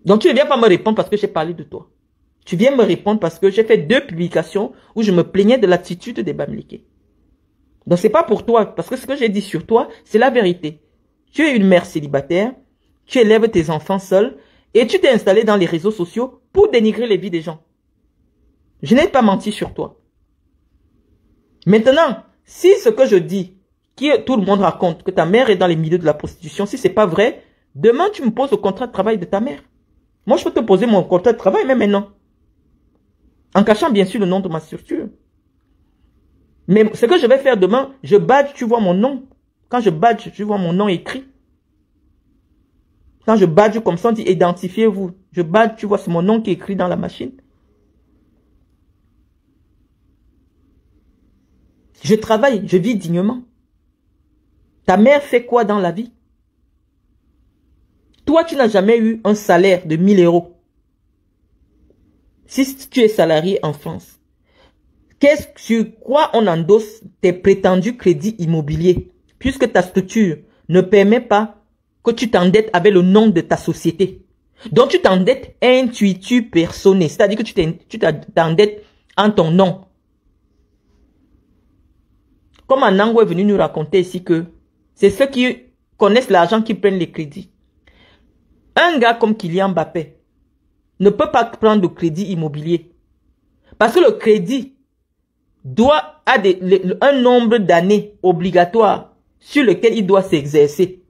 Donc tu ne viens pas me répondre parce que j'ai parlé de toi. Tu viens me répondre parce que j'ai fait 2 publications où je me plaignais de l'attitude des Bamileke. Donc c'est pas pour toi, parce que ce que j'ai dit sur toi, c'est la vérité. Tu es une mère célibataire, tu élèves tes enfants seuls, et tu t'es installé dans les réseaux sociaux pour dénigrer les vies des gens. Je n'ai pas menti sur toi. Maintenant, si ce que je dis, tout le monde raconte, que ta mère est dans les milieux de la prostitution, si c'est pas vrai, demain tu me poses le contrat de travail de ta mère. Moi je peux te poser mon contrat de travail même maintenant. En cachant bien sûr le nom de ma structure. Mais ce que je vais faire demain, je badge, tu vois mon nom. Quand je badge, tu vois mon nom écrit. Quand je badge comme ça, on dit identifiez-vous. Je badge, tu vois, c'est mon nom qui est écrit dans la machine. Je travaille, je vis dignement. Ta mère fait quoi dans la vie? Toi, tu n'as jamais eu un salaire de 1000 €. Si tu es salarié en France, sur quoi on endosse tes prétendus crédits immobiliers, puisque ta structure ne permet pas que tu t'endettes avec le nom de ta société. Donc tu t'endettes intuitu personné, c'est-à-dire que tu t'endettes en ton nom. Comme Anango est venu nous raconter ici que c'est ceux qui connaissent l'argent qui prennent les crédits. Un gars comme Kylian Mbappé ne peut pas prendre de crédit immobilier. Parce que le crédit a un nombre d'années obligatoires sur lequel il doit s'exercer.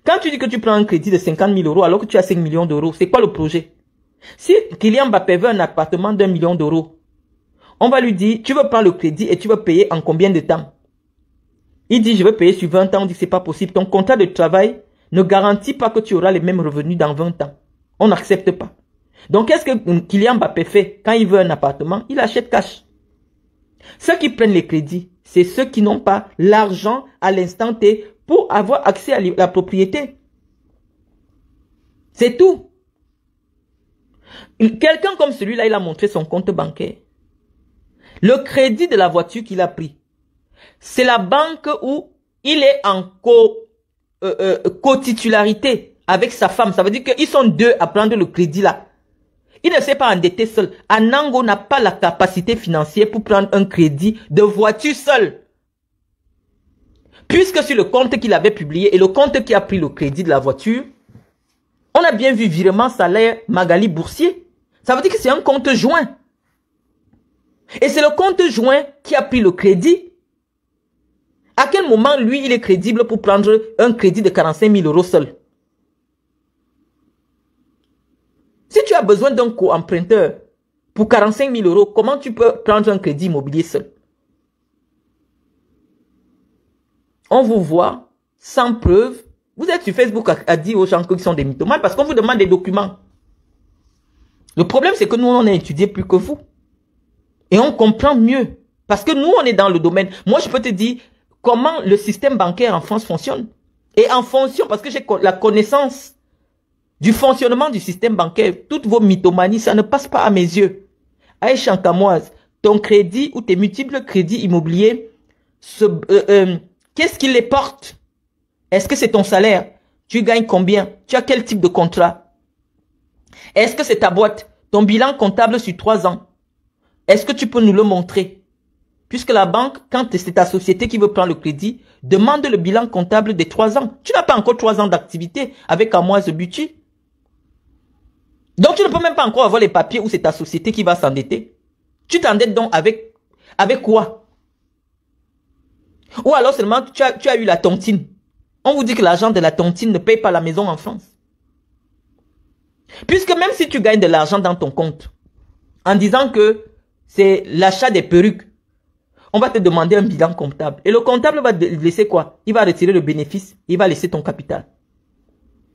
Quand tu dis que tu prends un crédit de 50 000 euros alors que tu as 5 millions d'euros, c'est quoi le projet? Si Kylian Mbappé veut un appartement d'1 million d'euros, on va lui dire, tu veux prendre le crédit et tu veux payer en combien de temps? Il dit, je veux payer sur 20 ans. On dit, c'est pas possible. Ton contrat de travail ne garantit pas que tu auras les mêmes revenus dans 20 ans. On n'accepte pas. Donc, qu'est-ce que Kylian Mbappé fait quand il veut un appartement? Il achète cash. Ceux qui prennent les crédits, c'est ceux qui n'ont pas l'argent à l'instant T pour avoir accès à la propriété. C'est tout. Quelqu'un comme celui-là, il a montré son compte bancaire. Le crédit de la voiture qu'il a pris, c'est la banque où il est en co-titularité avec sa femme. Ça veut dire qu'ils sont deux à prendre le crédit là. Il ne s'est pas endetté seul. Anango n'a pas la capacité financière pour prendre un crédit de voiture seul. Puisque sur le compte qu'il avait publié et le compte qui a pris le crédit de la voiture, on a bien vu virement salaire Magali Boursier. Ça veut dire que c'est un compte joint. Et c'est le compte joint qui a pris le crédit. À quel moment, lui, il est crédible pour prendre un crédit de 45 000 euros seul? Si tu as besoin d'un co-emprunteur pour 45 000 euros, comment tu peux prendre un crédit immobilier seul? On vous voit sans preuve. Vous êtes sur Facebook à dire aux gens qu'ils sont des mythomanes parce qu'on vous demande des documents. Le problème, c'est que nous, on a étudié plus que vous. Et on comprend mieux. Parce que nous, on est dans le domaine. Moi, je peux te dire comment le système bancaire en France fonctionne. Et en fonction, parce que j'ai la connaissance du fonctionnement du système bancaire, toutes vos mythomanies, ça ne passe pas à mes yeux. Aïcha Kamoise, ton crédit ou tes multiples crédits immobiliers, qu'est-ce qui les porte? Est-ce que c'est ton salaire? Tu gagnes combien? Tu as quel type de contrat? Est-ce que c'est ta boîte? Ton bilan comptable sur 3 ans? Est-ce que tu peux nous le montrer? Puisque la banque, quand c'est ta société qui veut prendre le crédit, demande le bilan comptable des 3 ans. Tu n'as pas encore 3 ans d'activité avec Amoise Buti. Donc tu ne peux même pas encore avoir les papiers où c'est ta société qui va s'endetter. Tu t'endettes donc avec quoi? Ou alors seulement tu as eu la tontine. On vous dit que l'argent de la tontine ne paye pas la maison en France. Puisque même si tu gagnes de l'argent dans ton compte, en disant que c'est l'achat des perruques, on va te demander un bilan comptable. Et le comptable va te laisser quoi? Il va retirer le bénéfice, il va laisser ton capital.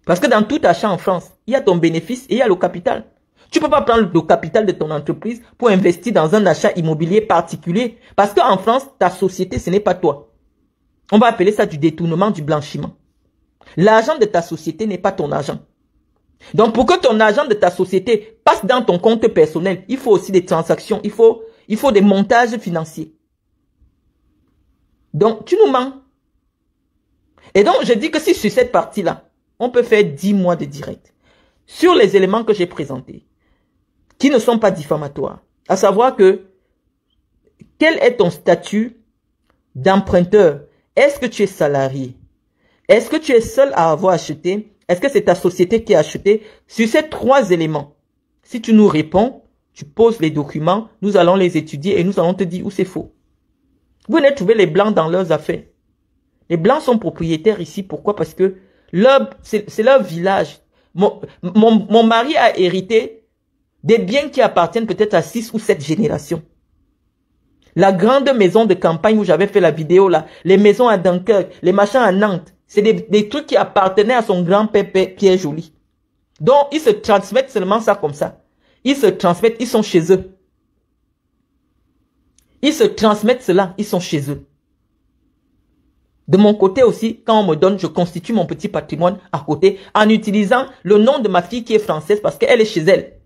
Parce que dans tout achat en France, il y a ton bénéfice et il y a le capital. Tu ne peux pas prendre le capital de ton entreprise pour investir dans un achat immobilier particulier. Parce qu'en France, ta société, ce n'est pas toi. On va appeler ça du détournement, du blanchiment. L'argent de ta société n'est pas ton argent. Donc, pour que ton argent de ta société passe dans ton compte personnel, il faut aussi des transactions, il faut des montages financiers. Donc, tu nous mens. Et donc, je dis que si sur cette partie-là, on peut faire 10 mois de direct sur les éléments que j'ai présentés, qui ne sont pas diffamatoires, à savoir que, quel est ton statut d'emprunteur? Est-ce que tu es salarié? Est-ce que tu es seul à avoir acheté? Est-ce que c'est ta société qui a acheté? Sur ces 3 éléments, si tu nous réponds, tu poses les documents, nous allons les étudier et nous allons te dire où c'est faux. Vous venez trouver les Blancs dans leurs affaires. Les Blancs sont propriétaires ici. Pourquoi? Parce que c'est leur village. Mon mari a hérité des biens qui appartiennent peut-être à 6 ou 7 générations. La grande maison de campagne où j'avais fait la vidéo là, les maisons à Dunkerque, les machins à Nantes, c'est des trucs qui appartenaient à son grand-père Pierre Joly. Donc, ils se transmettent seulement ça comme ça. Ils se transmettent, ils sont chez eux. Ils se transmettent cela, ils sont chez eux. De mon côté aussi, quand on me donne, je constitue mon petit patrimoine à côté en utilisant le nom de ma fille qui est française parce qu'elle est chez elle.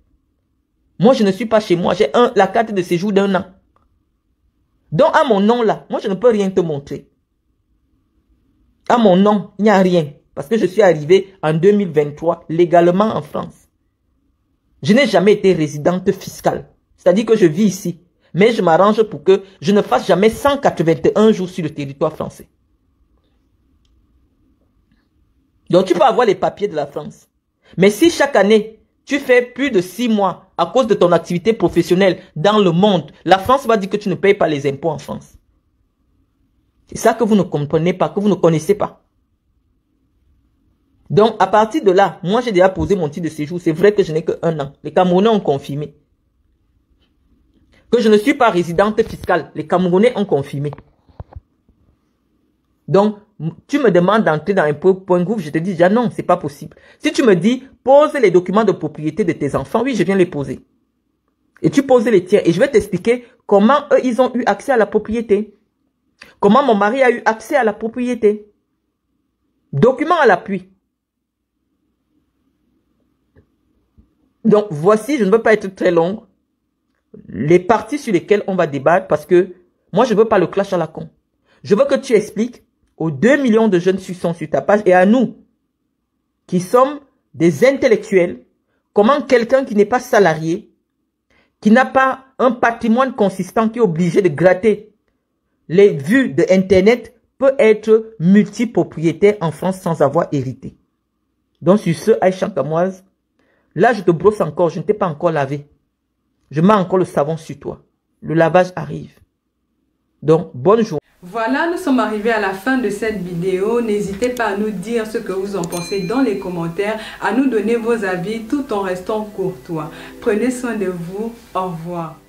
Moi, je ne suis pas chez moi. J'ai la carte de séjour d'1 an. Donc, à mon nom là, moi, je ne peux rien te montrer. À mon nom, il n'y a rien. Parce que je suis arrivé en 2023 légalement en France. Je n'ai jamais été résidente fiscale. C'est-à-dire que je vis ici. Mais je m'arrange pour que je ne fasse jamais 181 jours sur le territoire français. Donc tu peux avoir les papiers de la France. Mais si chaque année, tu fais plus de 6 mois à cause de ton activité professionnelle dans le monde, la France va dire que tu ne payes pas les impôts en France. C'est ça que vous ne comprenez pas, que vous ne connaissez pas. Donc, à partir de là, moi, j'ai déjà posé mon titre de séjour. C'est vrai que je n'ai que 1 an. Les Camerounais ont confirmé. Que je ne suis pas résidente fiscale. Les Camerounais ont confirmé. Donc, tu me demandes d'entrer dans impôt.gouv, je te dis déjà non, c'est pas possible. Si tu me dis, pose les documents de propriété de tes enfants, oui, je viens les poser. Et tu poses les tiens. Et je vais t'expliquer comment eux, ils ont eu accès à la propriété. Comment mon mari a eu accès à la propriété. Documents à l'appui. Donc, voici, je ne veux pas être très long, les parties sur lesquelles on va débattre parce que moi, je ne veux pas le clash à la con. Je veux que tu expliques aux 2 millions de jeunes qui sont sur ta page et à nous, qui sommes des intellectuels, comment quelqu'un qui n'est pas salarié, qui n'a pas un patrimoine consistant, qui est obligé de gratter les vues de Internet, peut être multipropriétaire en France sans avoir hérité. Donc, sur ce, Aïcha Kamoise, là, je te brosse encore, je ne t'ai pas encore lavé. Je mets encore le savon sur toi. Le lavage arrive. Donc, bonne journée. Voilà, nous sommes arrivés à la fin de cette vidéo. N'hésitez pas à nous dire ce que vous en pensez dans les commentaires, à nous donner vos avis tout en restant courtois. Prenez soin de vous. Au revoir.